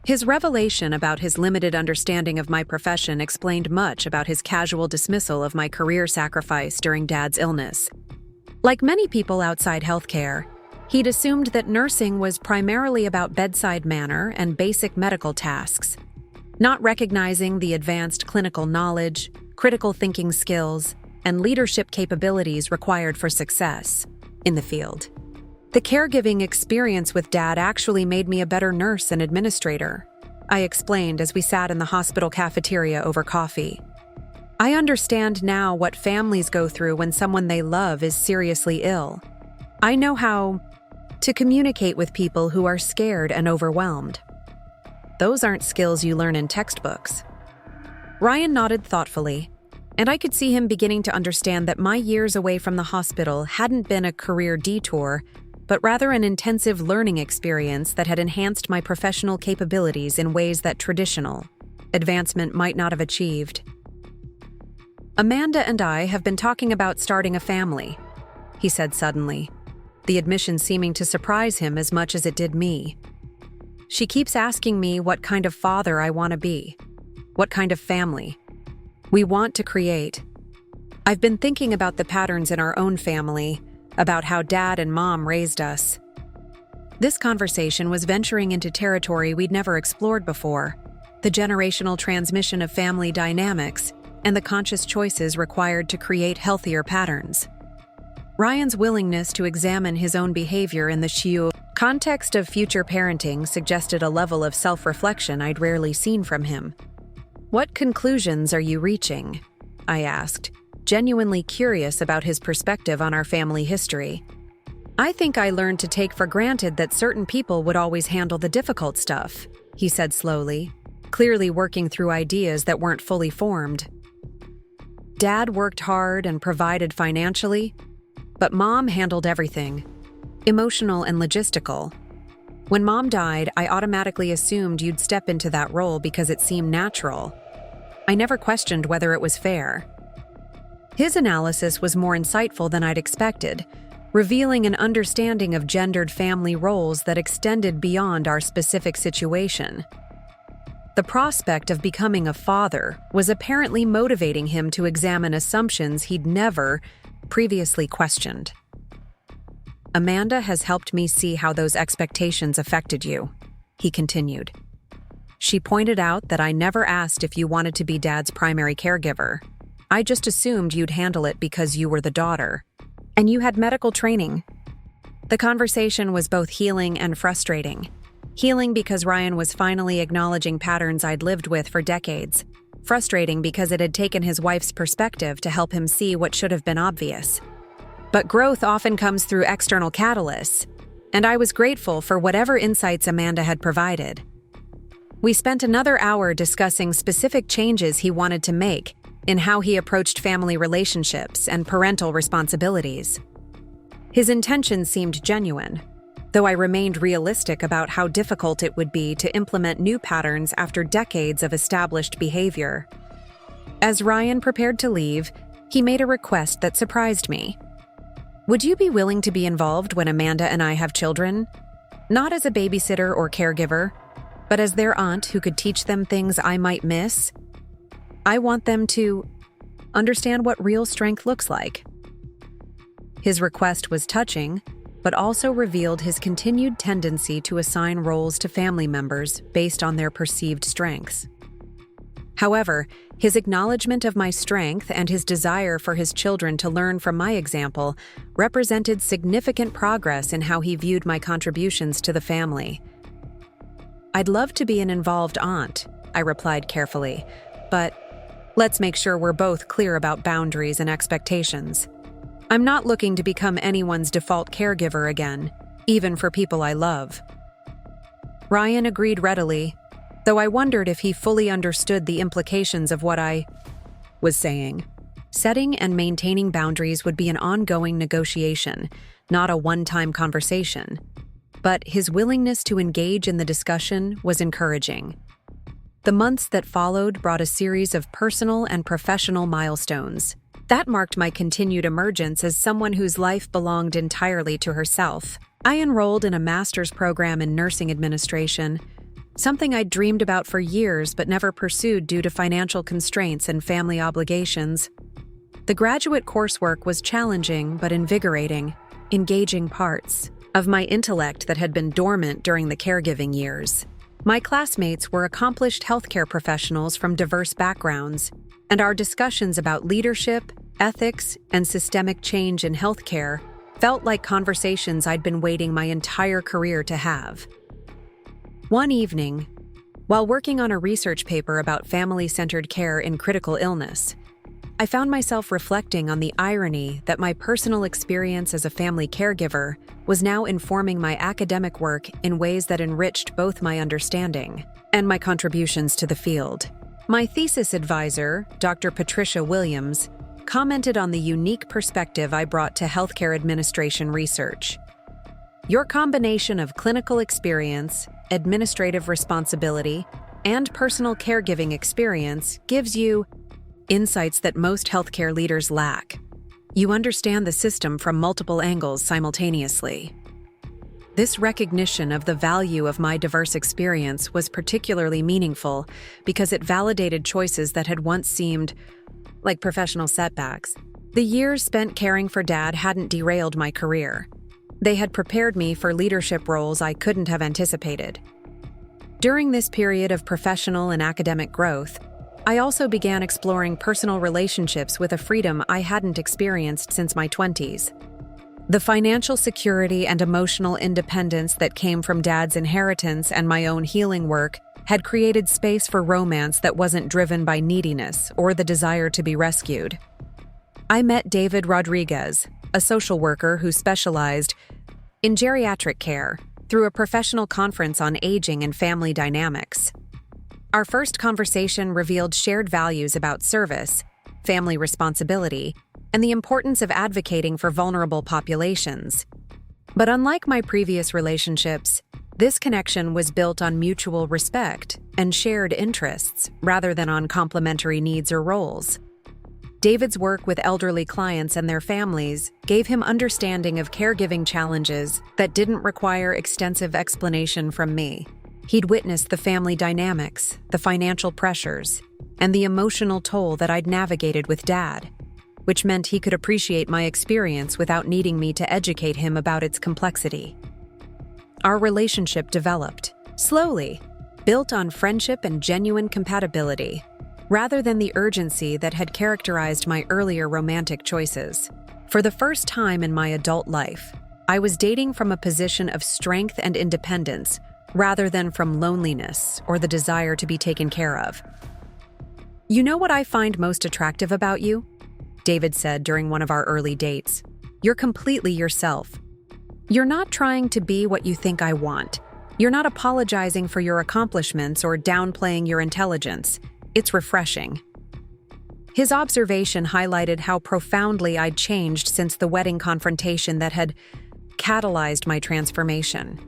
His revelation about his limited understanding of my profession explained much about his casual dismissal of my career sacrifice during Dad's illness. Like many people outside healthcare, he'd assumed that nursing was primarily about bedside manner and basic medical tasks, not recognizing the advanced clinical knowledge, critical thinking skills, and leadership capabilities required for success in the field. The caregiving experience with Dad actually made me a better nurse and administrator, I explained as we sat in the hospital cafeteria over coffee. "I understand now what families go through when someone they love is seriously ill. I know how to communicate with people who are scared and overwhelmed. Those aren't skills you learn in textbooks." Ryan nodded thoughtfully, and I could see him beginning to understand that my years away from the hospital hadn't been a career detour, but rather an intensive learning experience that had enhanced my professional capabilities in ways that traditional advancement might not have achieved. "Amanda and I have been talking about starting a family," he said suddenly, the admission seeming to surprise him as much as it did me. "She keeps asking me what kind of father I want to be, what kind of family we want to create. I've been thinking about the patterns in our own family, about how Dad and Mom raised us." This conversation was venturing into territory we'd never explored before, the generational transmission of family dynamics and the conscious choices required to create healthier patterns. Ryan's willingness to examine his own behavior in the context of future parenting suggested a level of self-reflection I'd rarely seen from him. "What conclusions are you reaching?" I asked, genuinely curious about his perspective on our family history. "I think I learned to take for granted that certain people would always handle the difficult stuff," he said slowly, clearly working through ideas that weren't fully formed. "Dad worked hard and provided financially, but Mom handled everything, emotional and logistical. When Mom died, I automatically assumed you'd step into that role because it seemed natural. I never questioned whether it was fair." His analysis was more insightful than I'd expected, revealing an understanding of gendered family roles that extended beyond our specific situation. The prospect of becoming a father was apparently motivating him to examine assumptions he'd never previously questioned. "Amanda has helped me see how those expectations affected you," he continued. "She pointed out that I never asked if you wanted to be Dad's primary caregiver. I just assumed you'd handle it because you were the daughter, and you had medical training." The conversation was both healing and frustrating. Healing because Ryan was finally acknowledging patterns I'd lived with for decades. Frustrating because it had taken his wife's perspective to help him see what should have been obvious. But growth often comes through external catalysts, and I was grateful for whatever insights Amanda had provided. We spent another hour discussing specific changes he wanted to make, in how he approached family relationships and parental responsibilities. His intentions seemed genuine, though I remained realistic about how difficult it would be to implement new patterns after decades of established behavior. As Ryan prepared to leave, he made a request that surprised me. "Would you be willing to be involved when Amanda and I have children? Not as a babysitter or caregiver, but as their aunt who could teach them things I might miss. I want them to understand what real strength looks like." His request was touching, but also revealed his continued tendency to assign roles to family members based on their perceived strengths. However, his acknowledgement of my strength and his desire for his children to learn from my example represented significant progress in how he viewed my contributions to the family. "I'd love to be an involved aunt," I replied carefully, "but let's make sure we're both clear about boundaries and expectations. I'm not looking to become anyone's default caregiver again, even for people I love." Ryan agreed readily, though I wondered if he fully understood the implications of what I was saying. Setting and maintaining boundaries would be an ongoing negotiation, not a one-time conversation. But his willingness to engage in the discussion was encouraging. The months that followed brought a series of personal and professional milestones. That marked my continued emergence as someone whose life belonged entirely to herself. I enrolled in a master's program in nursing administration, something I'd dreamed about for years but never pursued due to financial constraints and family obligations. The graduate coursework was challenging but invigorating, engaging parts of my intellect that had been dormant during the caregiving years. My classmates were accomplished healthcare professionals from diverse backgrounds, and our discussions about leadership, ethics, and systemic change in healthcare felt like conversations I'd been waiting my entire career to have. One evening, while working on a research paper about family-centered care in critical illness, I found myself reflecting on the irony that my personal experience as a family caregiver was now informing my academic work in ways that enriched both my understanding and my contributions to the field. My thesis advisor, Dr. Patricia Williams, commented on the unique perspective I brought to healthcare administration research. "Your combination of clinical experience, administrative responsibility, and personal caregiving experience gives you insights that most healthcare leaders lack. You understand the system from multiple angles simultaneously." This recognition of the value of my diverse experience was particularly meaningful because it validated choices that had once seemed like professional setbacks. The years spent caring for Dad hadn't derailed my career. They had prepared me for leadership roles I couldn't have anticipated. During this period of professional and academic growth, I also began exploring personal relationships with a freedom I hadn't experienced since my 20s. The financial security and emotional independence that came from Dad's inheritance and my own healing work had created space for romance that wasn't driven by neediness or the desire to be rescued. I met David Rodriguez, a social worker who specialized in geriatric care, through a professional conference on aging and family dynamics. Our first conversation revealed shared values about service, family responsibility, and the importance of advocating for vulnerable populations. But unlike my previous relationships, this connection was built on mutual respect and shared interests rather than on complementary needs or roles. David's work with elderly clients and their families gave him understanding of caregiving challenges that didn't require extensive explanation from me. He'd witnessed the family dynamics, the financial pressures, and the emotional toll that I'd navigated with Dad, which meant he could appreciate my experience without needing me to educate him about its complexity. Our relationship developed, slowly, built on friendship and genuine compatibility, rather than the urgency that had characterized my earlier romantic choices. For the first time in my adult life, I was dating from a position of strength and independence, rather than from loneliness or the desire to be taken care of. "You know what I find most attractive about you?" David said during one of our early dates. "You're completely yourself. You're not trying to be what you think I want. You're not apologizing for your accomplishments or downplaying your intelligence. It's refreshing." His observation highlighted how profoundly I'd changed since the wedding confrontation that had catalyzed my transformation.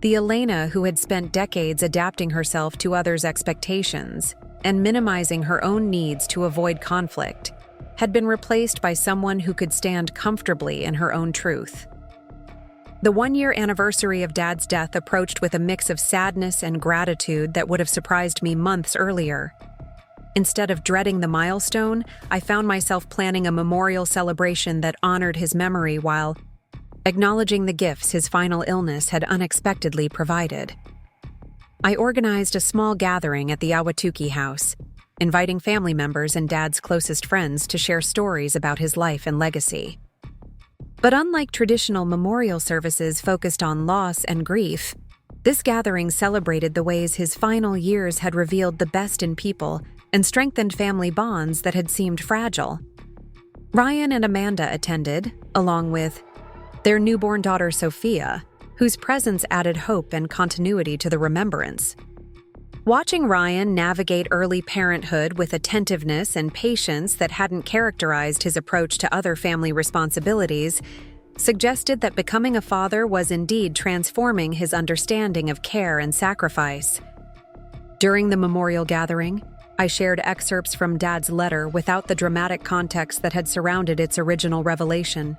The Elena who had spent decades adapting herself to others' expectations and minimizing her own needs to avoid conflict had been replaced by someone who could stand comfortably in her own truth. The one-year anniversary of Dad's death approached with a mix of sadness and gratitude that would have surprised me months earlier. Instead of dreading the milestone, I found myself planning a memorial celebration that honored his memory while acknowledging the gifts his final illness had unexpectedly provided. I organized a small gathering at the Awatuki house, inviting family members and Dad's closest friends to share stories about his life and legacy. But unlike traditional memorial services focused on loss and grief, this gathering celebrated the ways his final years had revealed the best in people and strengthened family bonds that had seemed fragile. Ryan and Amanda attended, along with their newborn daughter Sophia, whose presence added hope and continuity to the remembrance. Watching Ryan navigate early parenthood with attentiveness and patience that hadn't characterized his approach to other family responsibilities suggested that becoming a father was indeed transforming his understanding of care and sacrifice. During the memorial gathering, I shared excerpts from Dad's letter without the dramatic context that had surrounded its original revelation.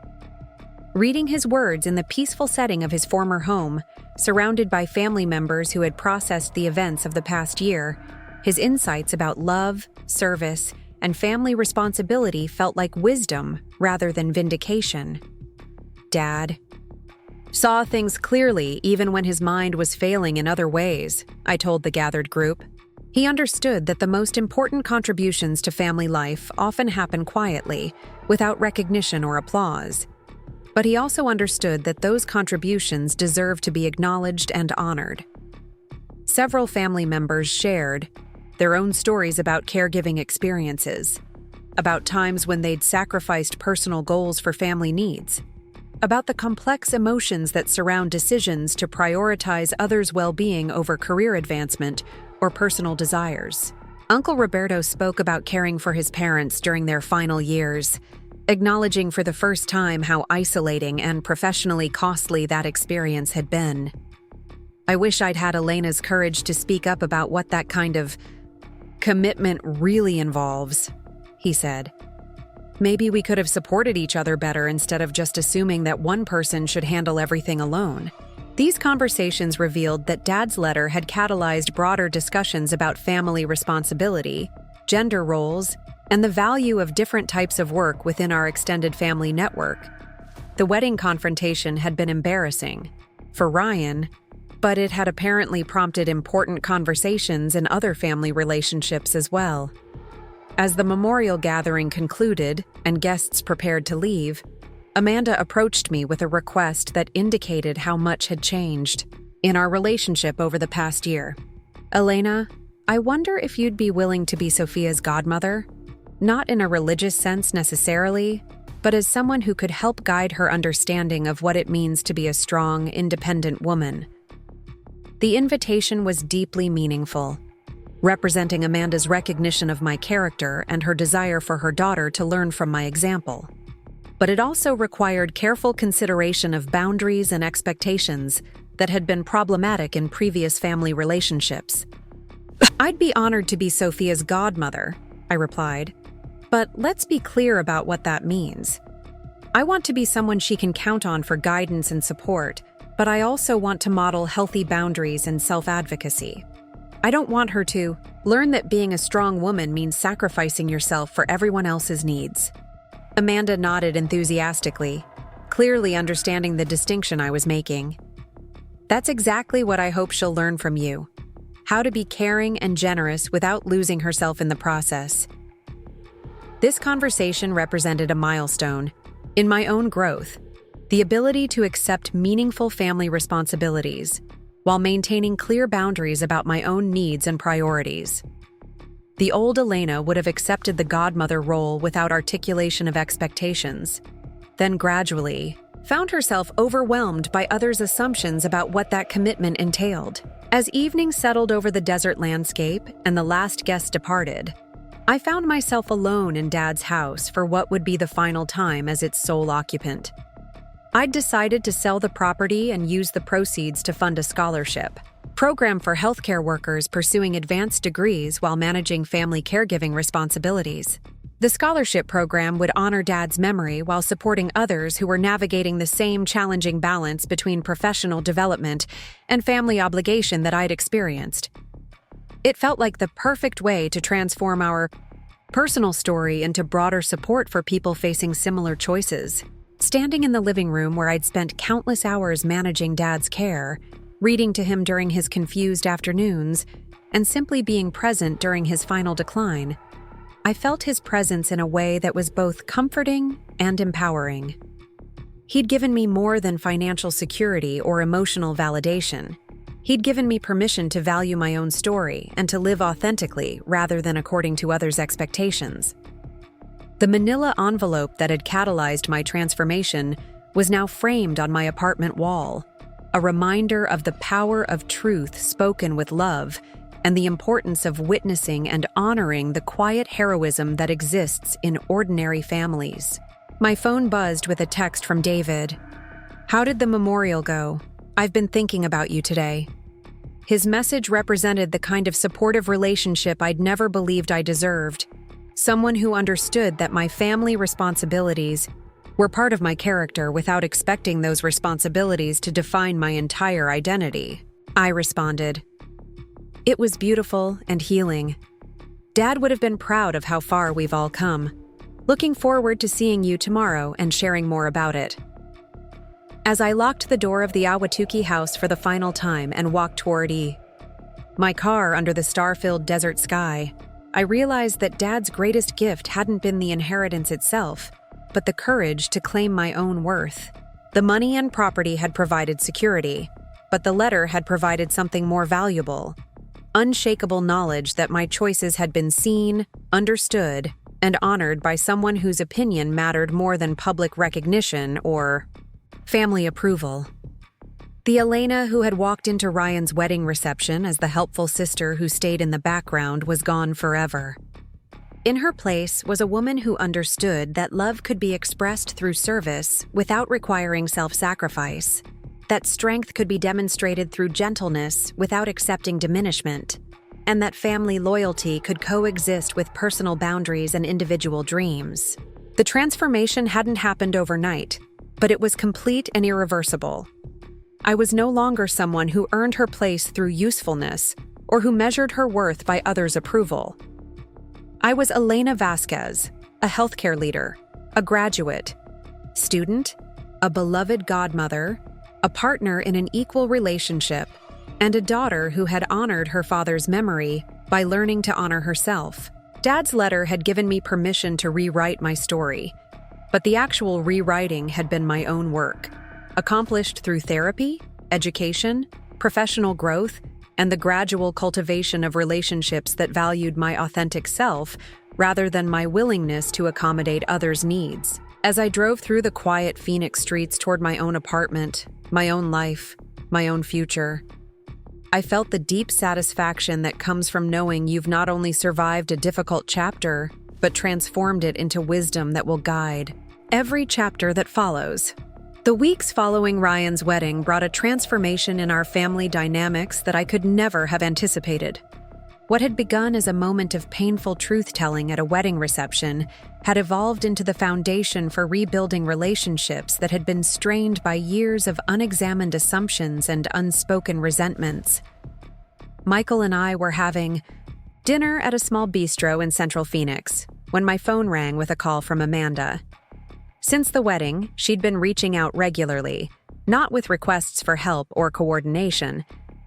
Reading his words in the peaceful setting of his former home, surrounded by family members who had processed the events of the past year, his insights about love, service, and family responsibility felt like wisdom rather than vindication. Dad saw things clearly even when his mind was failing in other ways, I told the gathered group. He understood that the most important contributions to family life often happen quietly, without recognition or applause. But he also understood that those contributions deserve to be acknowledged and honored. Several family members shared their own stories about caregiving experiences, about times when they'd sacrificed personal goals for family needs, about the complex emotions that surround decisions to prioritize others' well-being over career advancement or personal desires. Uncle Roberto spoke about caring for his parents during their final years, acknowledging for the first time how isolating and professionally costly that experience had been. I wish I'd had Elena's courage to speak up about what that kind of commitment really involves, he said. Maybe we could have supported each other better instead of just assuming that one person should handle everything alone. These conversations revealed that Dad's letter had catalyzed broader discussions about family responsibility, gender roles, and the value of different types of work within our extended family network. The wedding confrontation had been embarrassing for Ryan, but it had apparently prompted important conversations in other family relationships as well. As the memorial gathering concluded and guests prepared to leave, Amanda approached me with a request that indicated how much had changed in our relationship over the past year. Elena, I wonder if you'd be willing to be Sophia's godmother? Not in a religious sense necessarily, but as someone who could help guide her understanding of what it means to be a strong, independent woman. The invitation was deeply meaningful, representing Amanda's recognition of my character and her desire for her daughter to learn from my example. But it also required careful consideration of boundaries and expectations that had been problematic in previous family relationships. I'd be honored to be Sophia's godmother, I replied, but let's be clear about what that means. I want to be someone she can count on for guidance and support, but I also want to model healthy boundaries and self-advocacy. I don't want her to learn that being a strong woman means sacrificing yourself for everyone else's needs. Amanda nodded enthusiastically, clearly understanding the distinction I was making. That's exactly what I hope she'll learn from you. How to be caring and generous without losing herself in the process. This conversation represented a milestone in my own growth, the ability to accept meaningful family responsibilities while maintaining clear boundaries about my own needs and priorities. The old Elena would have accepted the godmother role without articulation of expectations, then gradually found herself overwhelmed by others' assumptions about what that commitment entailed. As evening settled over the desert landscape and the last guest departed, I found myself alone in Dad's house for what would be the final time as its sole occupant. I'd decided to sell the property and use the proceeds to fund a scholarship program for healthcare workers pursuing advanced degrees while managing family caregiving responsibilities. The scholarship program would honor Dad's memory while supporting others who were navigating the same challenging balance between professional development and family obligation that I'd experienced. It felt like the perfect way to transform our personal story into broader support for people facing similar choices. Standing in the living room where I'd spent countless hours managing Dad's care, reading to him during his confused afternoons, and simply being present during his final decline, I felt his presence in a way that was both comforting and empowering. He'd given me more than financial security or emotional validation. He'd given me permission to value my own story and to live authentically rather than according to others' expectations. The manila envelope that had catalyzed my transformation was now framed on my apartment wall, a reminder of the power of truth spoken with love and the importance of witnessing and honoring the quiet heroism that exists in ordinary families. My phone buzzed with a text from David. "How did the memorial go? I've been thinking about you today." His message represented the kind of supportive relationship I'd never believed I deserved. Someone who understood that my family responsibilities were part of my character without expecting those responsibilities to define my entire identity. I responded, "It was beautiful and healing. Dad would have been proud of how far we've all come. Looking forward to seeing you tomorrow and sharing more about it." As I locked the door of the Awatuki house for the final time and walked toward my car under the star-filled desert sky, I realized that Dad's greatest gift hadn't been the inheritance itself, but the courage to claim my own worth. The money and property had provided security, but the letter had provided something more valuable: unshakable knowledge that my choices had been seen, understood, and honored by someone whose opinion mattered more than public recognition or family approval. The Elena who had walked into Ryan's wedding reception as the helpful sister who stayed in the background was gone forever. In her place was a woman who understood that love could be expressed through service without requiring self-sacrifice, that strength could be demonstrated through gentleness without accepting diminishment, and that family loyalty could coexist with personal boundaries and individual dreams. The transformation hadn't happened overnight, but it was complete and irreversible. I was no longer someone who earned her place through usefulness or who measured her worth by others' approval. I was Elena Vasquez, a healthcare leader, a graduate, student, a beloved godmother, a partner in an equal relationship, and a daughter who had honored her father's memory by learning to honor herself. Dad's letter had given me permission to rewrite my story, but the actual rewriting had been my own work, accomplished through therapy, education, professional growth, and the gradual cultivation of relationships that valued my authentic self rather than my willingness to accommodate others' needs. As I drove through the quiet Phoenix streets toward my own apartment, my own life, my own future, I felt the deep satisfaction that comes from knowing you've not only survived a difficult chapter, but transformed it into wisdom that will guide every chapter that follows. The weeks following Ryan's wedding brought a transformation in our family dynamics that I could never have anticipated. What had begun as a moment of painful truth-telling at a wedding reception had evolved into the foundation for rebuilding relationships that had been strained by years of unexamined assumptions and unspoken resentments. Michael and I were having dinner at a small bistro in Central Phoenix when my phone rang with a call from Amanda. Since the wedding, she'd been reaching out regularly, not with requests for help or coordination,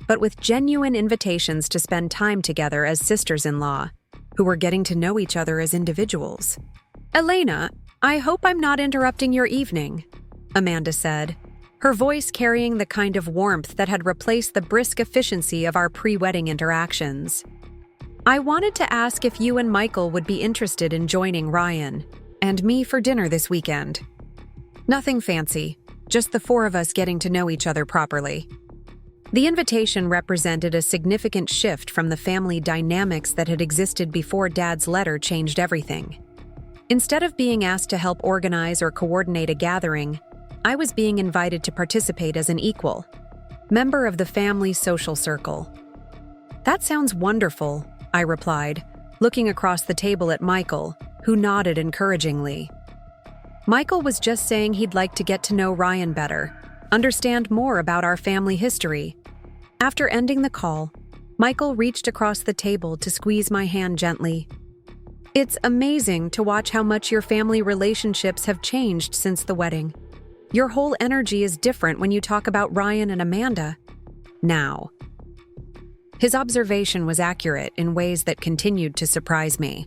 but with genuine invitations to spend time together as sisters-in-law, who were getting to know each other as individuals. "Elena, I hope I'm not interrupting your evening," Amanda said, her voice carrying the kind of warmth that had replaced the brisk efficiency of our pre-wedding interactions. "I wanted to ask if you and Michael would be interested in joining Ryan and me for dinner this weekend. Nothing fancy, just the four of us getting to know each other properly." The invitation represented a significant shift from the family dynamics that had existed before Dad's letter changed everything. Instead of being asked to help organize or coordinate a gathering, I was being invited to participate as an equal, member of the family social circle. "That sounds wonderful," I replied, looking across the table at Michael, who nodded encouragingly. Michael was just saying he'd like to get to know Ryan better, understand more about our family history. After ending the call, Michael reached across the table to squeeze my hand gently. "It's amazing to watch how much your family relationships have changed since the wedding. Your whole energy is different when you talk about Ryan and Amanda now." His observation was accurate in ways that continued to surprise me.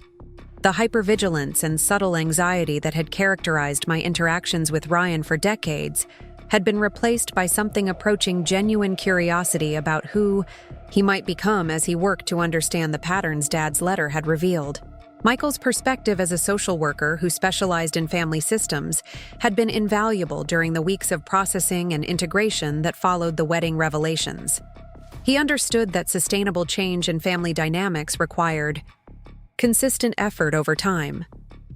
The hypervigilance and subtle anxiety that had characterized my interactions with Ryan for decades had been replaced by something approaching genuine curiosity about who he might become as he worked to understand the patterns Dad's letter had revealed. Michael's perspective as a social worker who specialized in family systems had been invaluable during the weeks of processing and integration that followed the wedding revelations. He understood that sustainable change in family dynamics required consistent effort over time,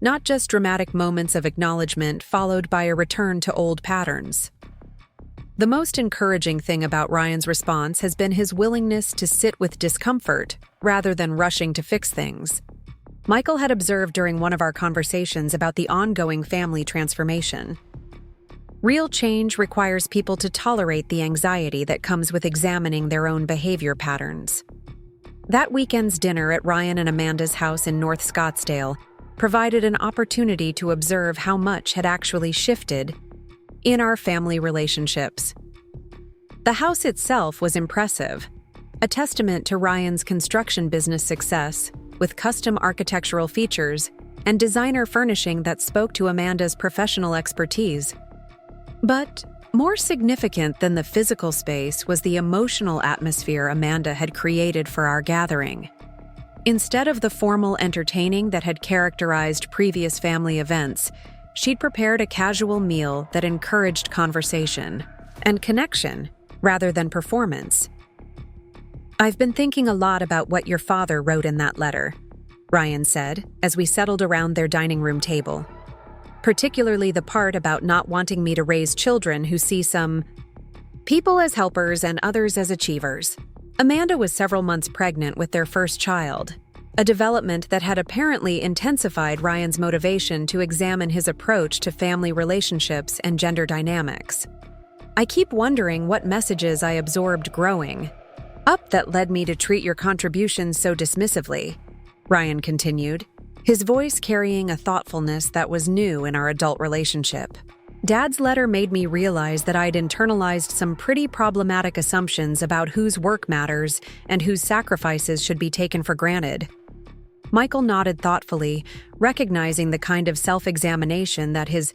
not just dramatic moments of acknowledgement followed by a return to old patterns. The most encouraging thing about Ryan's response has been his willingness to sit with discomfort rather than rushing to fix things. Michael had observed during one of our conversations about the ongoing family transformation. Real change requires people to tolerate the anxiety that comes with examining their own behavior patterns. That weekend's dinner at Ryan and Amanda's house in North Scottsdale provided an opportunity to observe how much had actually shifted in our family relationships. The house itself was impressive, a testament to Ryan's construction business success, with custom architectural features and designer furnishing that spoke to Amanda's professional expertise. But more significant than the physical space was the emotional atmosphere Amanda had created for our gathering. Instead of the formal entertaining that had characterized previous family events, she'd prepared a casual meal that encouraged conversation and connection rather than performance. "I've been thinking a lot about what your father wrote in that letter," Ryan said as we settled around their dining room table. "Particularly the part about not wanting me to raise children who see some people as helpers and others as achievers." Amanda was several months pregnant with their first child, a development that had apparently intensified Ryan's motivation to examine his approach to family relationships and gender dynamics. "I keep wondering what messages I absorbed growing up that led me to treat your contributions so dismissively," Ryan continued, his voice carrying a thoughtfulness that was new in our adult relationship. "Dad's letter made me realize that I'd internalized some pretty problematic assumptions about whose work matters and whose sacrifices should be taken for granted." Michael nodded thoughtfully, recognizing the kind of self-examination that his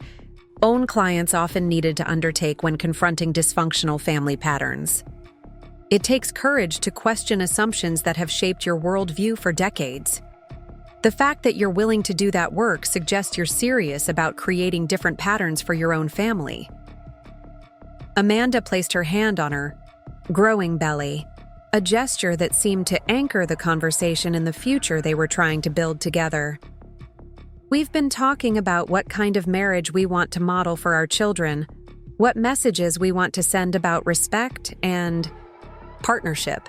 own clients often needed to undertake when confronting dysfunctional family patterns. "It takes courage to question assumptions that have shaped your worldview for decades. The fact that you're willing to do that work suggests you're serious about creating different patterns for your own family." Amanda placed her hand on her growing belly, a gesture that seemed to anchor the conversation in the future they were trying to build together. "We've been talking about what kind of marriage we want to model for our children, what messages we want to send about respect and partnership."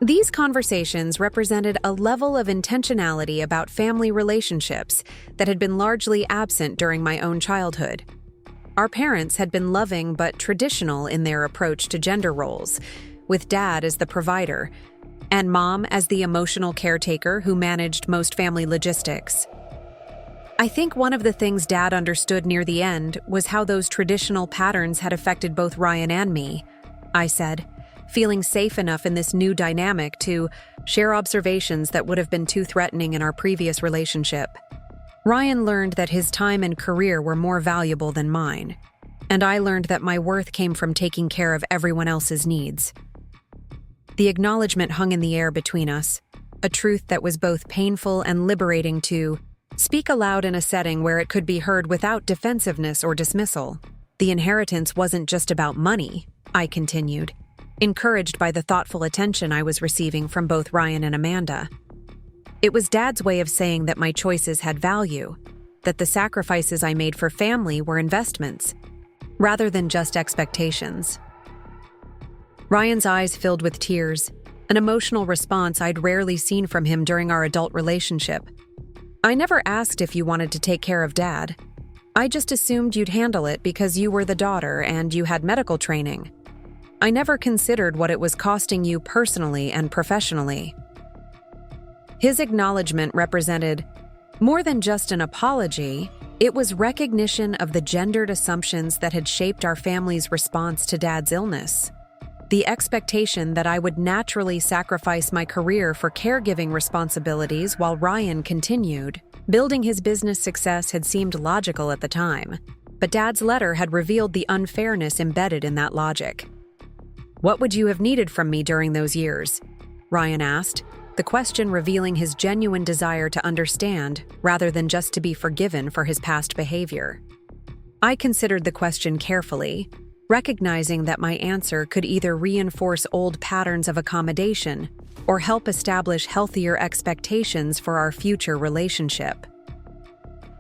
These conversations represented a level of intentionality about family relationships that had been largely absent during my own childhood. Our parents had been loving but traditional in their approach to gender roles, with Dad as the provider, and Mom as the emotional caretaker who managed most family logistics. "I think one of the things Dad understood near the end was how those traditional patterns had affected both Ryan and me," I said, feeling safe enough in this new dynamic to share observations that would have been too threatening in our previous relationship. Ryan learned that his time and career were more valuable than mine, and I learned that my worth came from taking care of everyone else's needs. The acknowledgement hung in the air between us, a truth that was both painful and liberating to speak aloud in a setting where it could be heard without defensiveness or dismissal. "The inheritance wasn't just about money," I continued. encouraged by the thoughtful attention I was receiving from both Ryan and Amanda. It was Dad's way of saying that my choices had value, that the sacrifices I made for family were investments, rather than just expectations. Ryan's eyes filled with tears, an emotional response I'd rarely seen from him during our adult relationship. I never asked if you wanted to take care of Dad. I just assumed you'd handle it because you were the daughter and you had medical training. I never considered what it was costing you personally and professionally. His acknowledgement represented more than just an apology. It was recognition of the gendered assumptions that had shaped our family's response to Dad's illness. The expectation that I would naturally sacrifice my career for caregiving responsibilities while Ryan continued. Building his business success had seemed logical at the time, but Dad's letter had revealed the unfairness embedded in that logic. "What would you have needed from me during those years?" Ryan asked, the question revealing his genuine desire to understand rather than just to be forgiven for his past behavior. I considered the question carefully, recognizing that my answer could either reinforce old patterns of accommodation or help establish healthier expectations for our future relationship.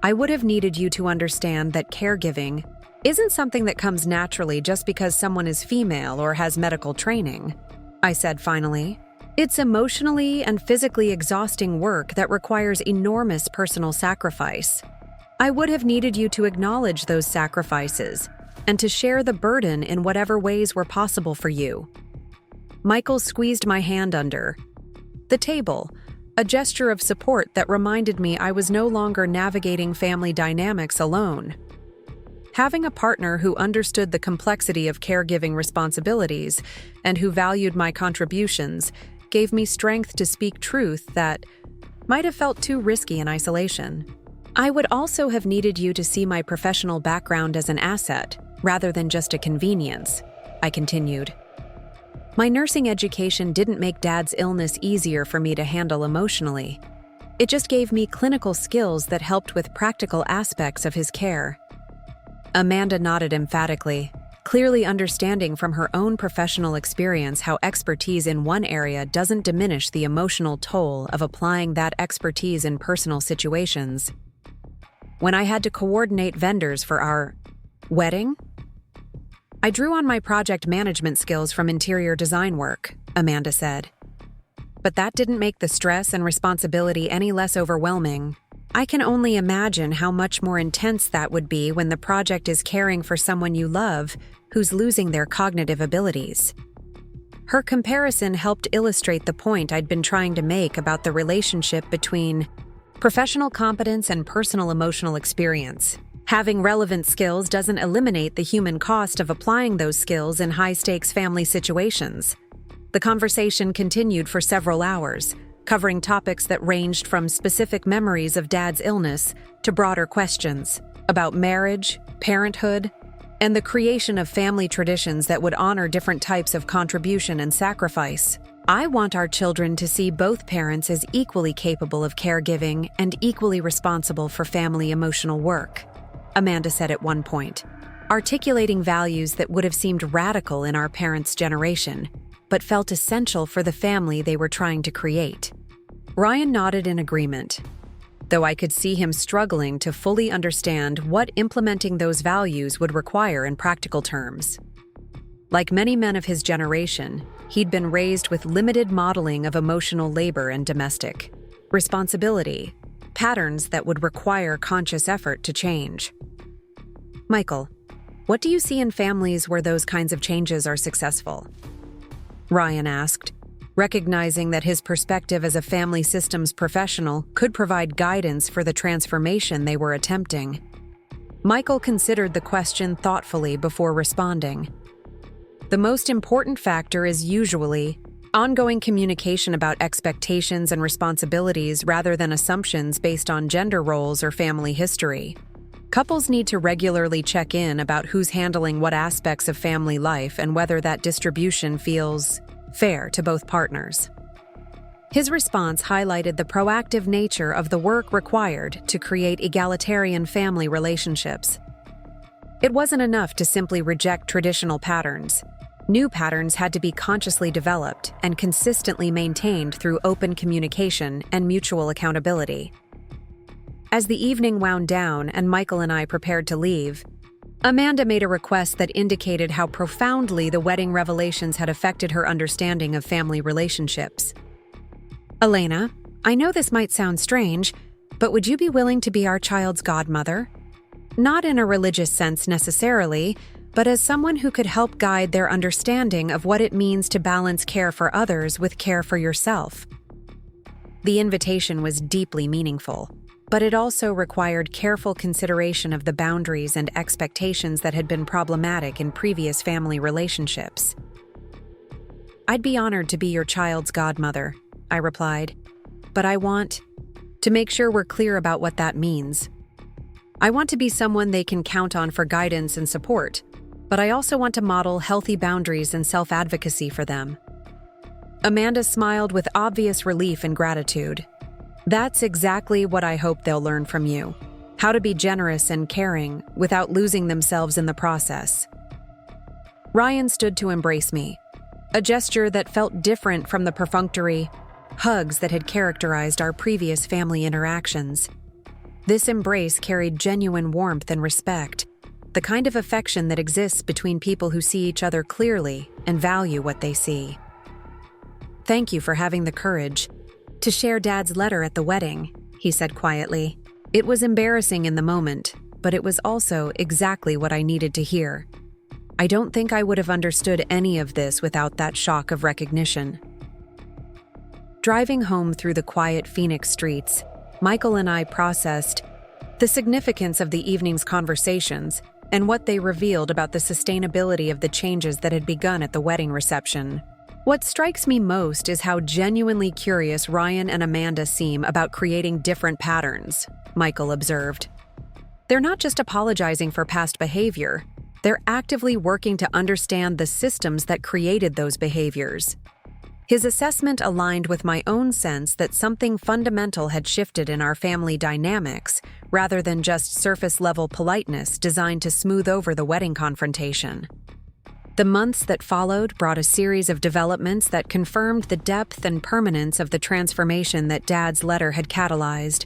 "I would have needed you to understand that caregiving isn't something that comes naturally just because someone is female or has medical training," I said finally. "It's emotionally and physically exhausting work that requires enormous personal sacrifice. I would have needed you to acknowledge those sacrifices and to share the burden in whatever ways were possible for you." Michael squeezed my hand under the table, a gesture of support that reminded me I was no longer navigating family dynamics alone. Having a partner who understood the complexity of caregiving responsibilities and who valued my contributions gave me strength to speak truth that might have felt too risky in isolation. "I would also have needed you to see my professional background as an asset, rather than just a convenience," I continued. "My nursing education didn't make Dad's illness easier for me to handle emotionally. It just gave me clinical skills that helped with practical aspects of his care." Amanda nodded emphatically, clearly understanding from her own professional experience how expertise in one area doesn't diminish the emotional toll of applying that expertise in personal situations. "When I had to coordinate vendors for our wedding, I drew on my project management skills from interior design work," Amanda said. "But that didn't make the stress and responsibility any less overwhelming. I can only imagine how much more intense that would be when the project is caring for someone you love who's losing their cognitive abilities." Her comparison helped illustrate the point I'd been trying to make about the relationship between professional competence and personal emotional experience. Having relevant skills doesn't eliminate the human cost of applying those skills in high-stakes family situations. The conversation continued for several hours, covering topics that ranged from specific memories of Dad's illness to broader questions about marriage, parenthood, and the creation of family traditions that would honor different types of contribution and sacrifice. "I want our children to see both parents as equally capable of caregiving and equally responsible for family emotional work," Amanda said at one point, articulating values that would have seemed radical in our parents' generation, but felt essential for the family they were trying to create. Ryan nodded in agreement, though I could see him struggling to fully understand what implementing those values would require in practical terms. Like many men of his generation, he'd been raised with limited modeling of emotional labor and domestic responsibility, patterns that would require conscious effort to change. "Michael, what do you see in families where those kinds of changes are successful?" Ryan asked, recognizing that his perspective as a family systems professional could provide guidance for the transformation they were attempting. Michael considered the question thoughtfully before responding. "The most important factor is usually ongoing communication about expectations and responsibilities rather than assumptions based on gender roles or family history. Couples need to regularly check in about who's handling what aspects of family life and whether that distribution feels fair to both partners." His response highlighted the proactive nature of the work required to create egalitarian family relationships. It wasn't enough to simply reject traditional patterns. New patterns had to be consciously developed and consistently maintained through open communication and mutual accountability. As the evening wound down and Michael and I prepared to leave, Amanda made a request that indicated how profoundly the wedding revelations had affected her understanding of family relationships. "Elena, I know this might sound strange, but would you be willing to be our child's godmother? Not in a religious sense necessarily, but as someone who could help guide their understanding of what it means to balance care for others with care for yourself." The invitation was deeply meaningful, but it also required careful consideration of the boundaries and expectations that had been problematic in previous family relationships. "I'd be honored to be your child's godmother," I replied, "but I want to make sure we're clear about what that means. I want to be someone they can count on for guidance and support, but I also want to model healthy boundaries and self-advocacy for them." Amanda smiled with obvious relief and gratitude. "That's exactly what I hope they'll learn from you. How to be generous and caring without losing themselves in the process." Ryan stood to embrace me, a gesture that felt different from the perfunctory hugs that had characterized our previous family interactions. This embrace carried genuine warmth and respect, the kind of affection that exists between people who see each other clearly and value what they see. "Thank you for having the courage to share Dad's letter at the wedding," he said quietly. It was embarrassing in the moment, but it was also exactly what I needed to hear. I don't think I would have understood any of this without that shock of recognition. Driving home through the quiet Phoenix streets, Michael and I processed the significance of the evening's conversations and what they revealed about the sustainability of the changes that had begun at the wedding reception. What strikes me most is how genuinely curious Ryan and Amanda seem about creating different patterns, Michael observed. "They're not just apologizing for past behavior, they're actively working to understand the systems that created those behaviors." His assessment aligned with my own sense that something fundamental had shifted in our family dynamics, rather than just surface-level politeness designed to smooth over the wedding confrontation. The months that followed brought a series of developments that confirmed the depth and permanence of the transformation that Dad's letter had catalyzed.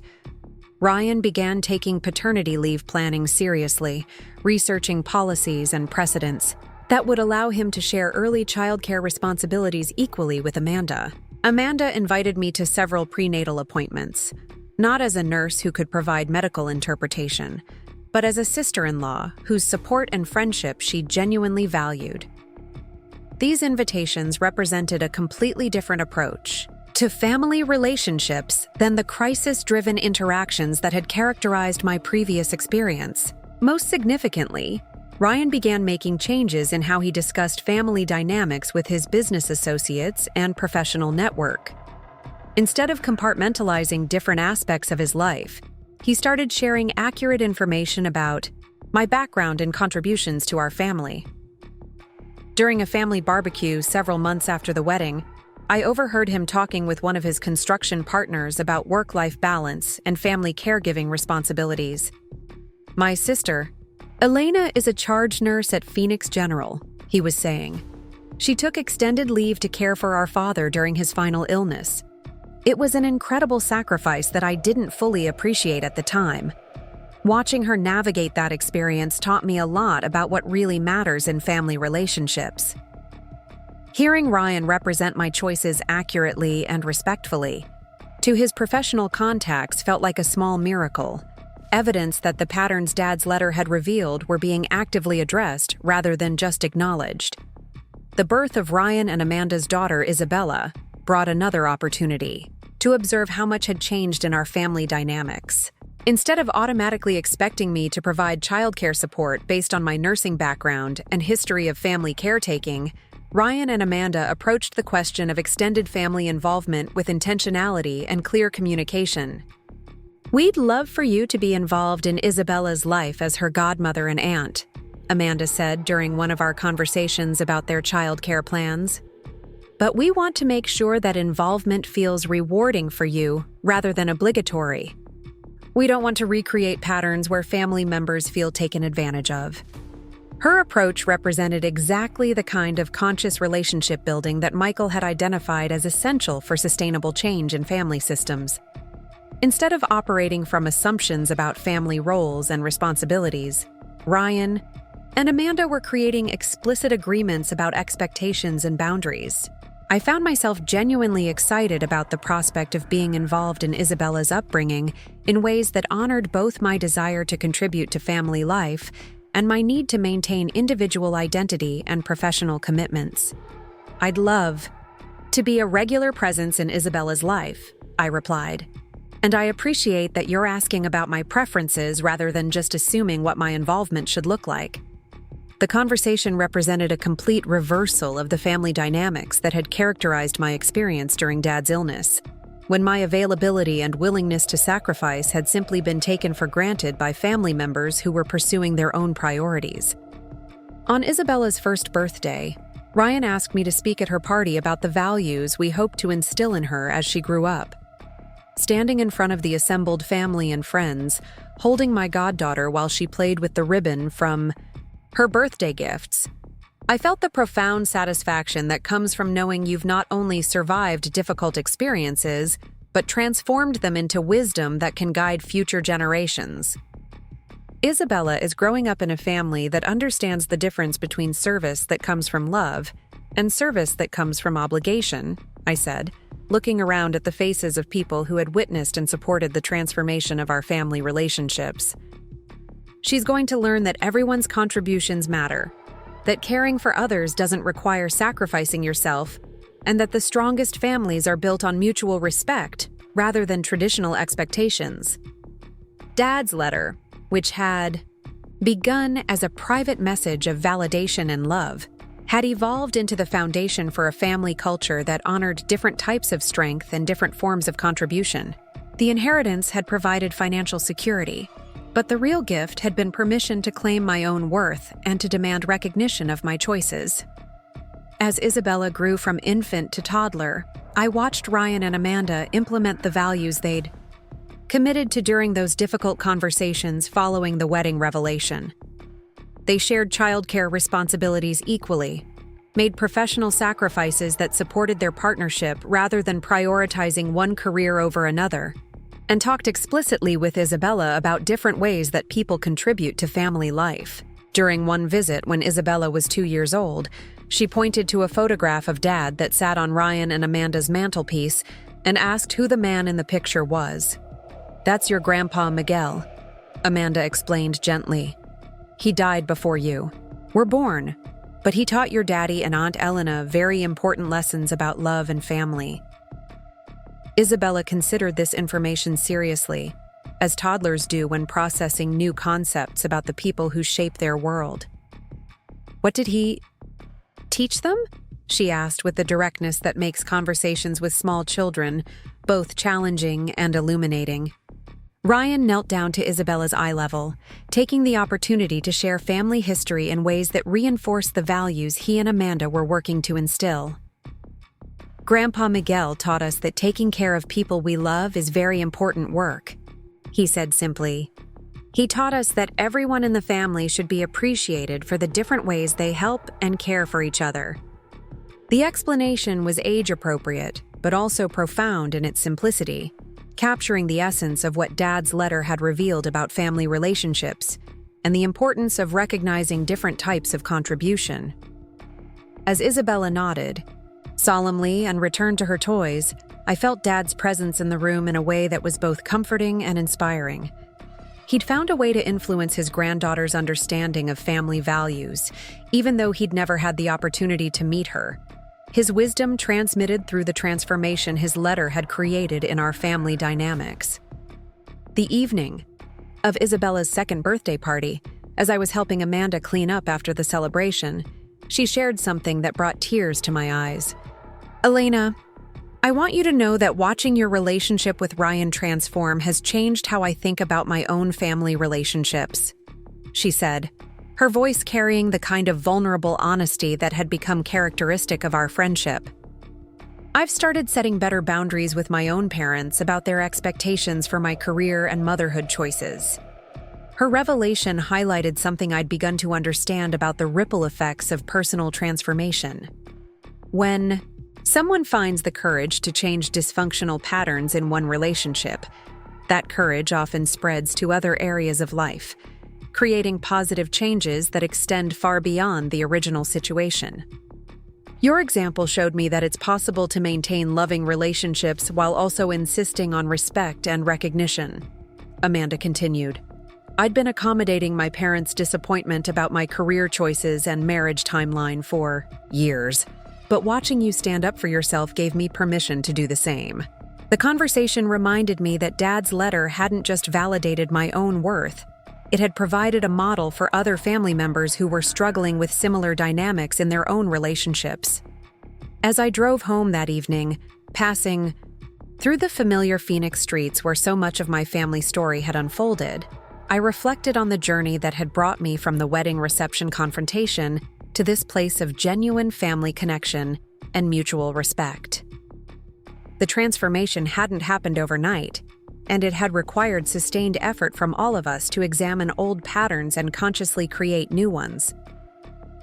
Ryan began taking paternity leave planning seriously, researching policies and precedents that would allow him to share early childcare responsibilities equally with Amanda. Amanda invited me to several prenatal appointments, not as a nurse who could provide medical interpretation, but as a sister-in-law whose support and friendship she genuinely valued. These invitations represented a completely different approach to family relationships than the crisis-driven interactions that had characterized my previous experience. Most significantly, Ryan began making changes in how he discussed family dynamics with his business associates and professional network. Instead of compartmentalizing different aspects of his life, he started sharing accurate information about my background and contributions to our family. During a family barbecue several months after the wedding, I overheard him talking with one of his construction partners about work-life balance and family caregiving responsibilities. "My sister, Elena, is a charge nurse at Phoenix General," he was saying. "She took extended leave to care for our father during his final illness. It was an incredible sacrifice that I didn't fully appreciate at the time. Watching her navigate that experience taught me a lot about what really matters in family relationships." Hearing Ryan represent my choices accurately and respectfully to his professional contacts felt like a small miracle, evidence that the patterns Dad's letter had revealed were being actively addressed rather than just acknowledged. The birth of Ryan and Amanda's daughter, Isabella, brought another opportunity to observe how much had changed in our family dynamics. Instead of automatically expecting me to provide childcare support based on my nursing background and history of family caretaking, Ryan and Amanda approached the question of extended family involvement with intentionality and clear communication. "We'd love for you to be involved in Isabella's life as her godmother and aunt," Amanda said during one of our conversations about their childcare plans. "But we want to make sure that involvement feels rewarding for you rather than obligatory. We don't want to recreate patterns where family members feel taken advantage of." Her approach represented exactly the kind of conscious relationship building that Michael had identified as essential for sustainable change in family systems. Instead of operating from assumptions about family roles and responsibilities, Ryan and Amanda were creating explicit agreements about expectations and boundaries. I found myself genuinely excited about the prospect of being involved in Isabella's upbringing in ways that honored both my desire to contribute to family life and my need to maintain individual identity and professional commitments. "I'd love to be a regular presence in Isabella's life," I replied. "And I appreciate that you're asking about my preferences rather than just assuming what my involvement should look like." The conversation represented a complete reversal of the family dynamics that had characterized my experience during Dad's illness, when my availability and willingness to sacrifice had simply been taken for granted by family members who were pursuing their own priorities. On Isabella's first birthday, Ryan asked me to speak at her party about the values we hoped to instill in her as she grew up. Standing in front of the assembled family and friends, holding my goddaughter while she played with the ribbon from her birthday gifts, I felt the profound satisfaction that comes from knowing you've not only survived difficult experiences, but transformed them into wisdom that can guide future generations. Isabella is growing up in a family that understands the difference between service that comes from love and service that comes from obligation, I said, looking around at the faces of people who had witnessed and supported the transformation of our family relationships. She's going to learn that everyone's contributions matter, that caring for others doesn't require sacrificing yourself, and that the strongest families are built on mutual respect rather than traditional expectations. Dad's letter, which had begun as a private message of validation and love, had evolved into the foundation for a family culture that honored different types of strength and different forms of contribution. The inheritance had provided financial security, but the real gift had been permission to claim my own worth and to demand recognition of my choices. As Isabella grew from infant to toddler, I watched Ryan and Amanda implement the values they'd committed to during those difficult conversations following the wedding revelation. They shared childcare responsibilities equally, made professional sacrifices that supported their partnership rather than prioritizing one career over another, and talked explicitly with Isabella about different ways that people contribute to family life. During one visit when Isabella was 2 years old, she pointed to a photograph of Dad that sat on Ryan and Amanda's mantelpiece and asked who the man in the picture was. "That's your grandpa Miguel," Amanda explained gently. "He died before you were born, but he taught your daddy and Aunt Elena very important lessons about love and family." Isabella considered this information seriously, as toddlers do when processing new concepts about the people who shape their world. "What did he teach them?" she asked with the directness that makes conversations with small children both challenging and illuminating. Ryan knelt down to Isabella's eye level, taking the opportunity to share family history in ways that reinforced the values he and Amanda were working to instill. "Grandpa Miguel taught us that taking care of people we love is very important work," he said simply. "He taught us that everyone in the family should be appreciated for the different ways they help and care for each other." The explanation was age-appropriate, but also profound in its simplicity, capturing the essence of what Dad's letter had revealed about family relationships and the importance of recognizing different types of contribution. As Isabella nodded solemnly and returned to her toys, I felt Dad's presence in the room in a way that was both comforting and inspiring. He'd found a way to influence his granddaughter's understanding of family values, even though he'd never had the opportunity to meet her. His wisdom transmitted through the transformation his letter had created in our family dynamics. The evening of Isabella's second birthday party, as I was helping Amanda clean up after the celebration, she shared something that brought tears to my eyes. "Elena, I want you to know that watching your relationship with Ryan transform has changed how I think about my own family relationships," she said, her voice carrying the kind of vulnerable honesty that had become characteristic of our friendship. "I've started setting better boundaries with my own parents about their expectations for my career and motherhood choices. Her revelation highlighted something I'd begun to understand about the ripple effects of personal transformation. When someone finds the courage to change dysfunctional patterns in one relationship, that courage often spreads to other areas of life, creating positive changes that extend far beyond the original situation. Your example showed me that it's possible to maintain loving relationships while also insisting on respect and recognition. Amanda continued. I'd been accommodating my parents' disappointment about my career choices and marriage timeline for years, but watching you stand up for yourself gave me permission to do the same. The conversation reminded me that Dad's letter hadn't just validated my own worth. It had provided a model for other family members who were struggling with similar dynamics in their own relationships. As I drove home that evening, passing through the familiar Phoenix streets where so much of my family story had unfolded, I reflected on the journey that had brought me from the wedding reception confrontation to this place of genuine family connection and mutual respect. The transformation hadn't happened overnight, and it had required sustained effort from all of us to examine old patterns and consciously create new ones.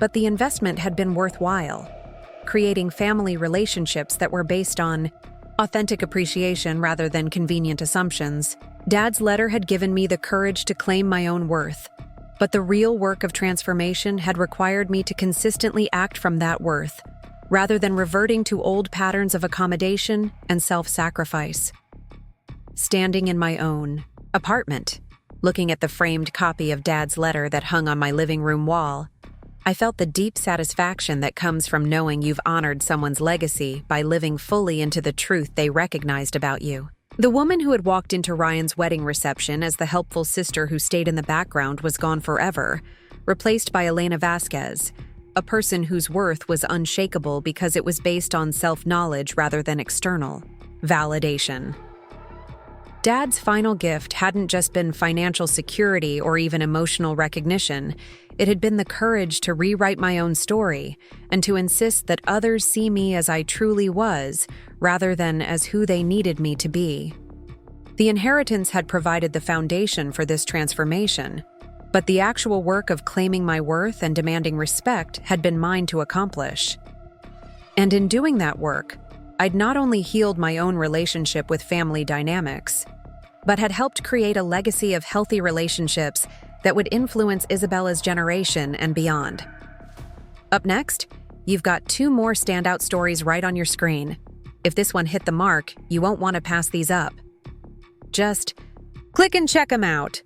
But the investment had been worthwhile, creating family relationships that were based on authentic appreciation rather than convenient assumptions. Dad's letter had given me the courage to claim my own worth, but the real work of transformation had required me to consistently act from that worth, rather than reverting to old patterns of accommodation and self-sacrifice. Standing in my own apartment, looking at the framed copy of Dad's letter that hung on my living room wall, I felt the deep satisfaction that comes from knowing you've honored someone's legacy by living fully into the truth they recognized about you. The woman who had walked into Ryan's wedding reception as the helpful sister who stayed in the background was gone forever, replaced by Elena Vasquez, a person whose worth was unshakable because it was based on self-knowledge rather than external validation. Dad's final gift hadn't just been financial security or even emotional recognition. It had been the courage to rewrite my own story and to insist that others see me as I truly was, rather than as who they needed me to be. The inheritance had provided the foundation for this transformation, but the actual work of claiming my worth and demanding respect had been mine to accomplish. And in doing that work, I'd not only healed my own relationship with family dynamics, but had helped create a legacy of healthy relationships that would influence Isabella's generation and beyond. Up next, you've got 2 more standout stories right on your screen. If this one hit the mark, you won't want to pass these up. Just click and check them out.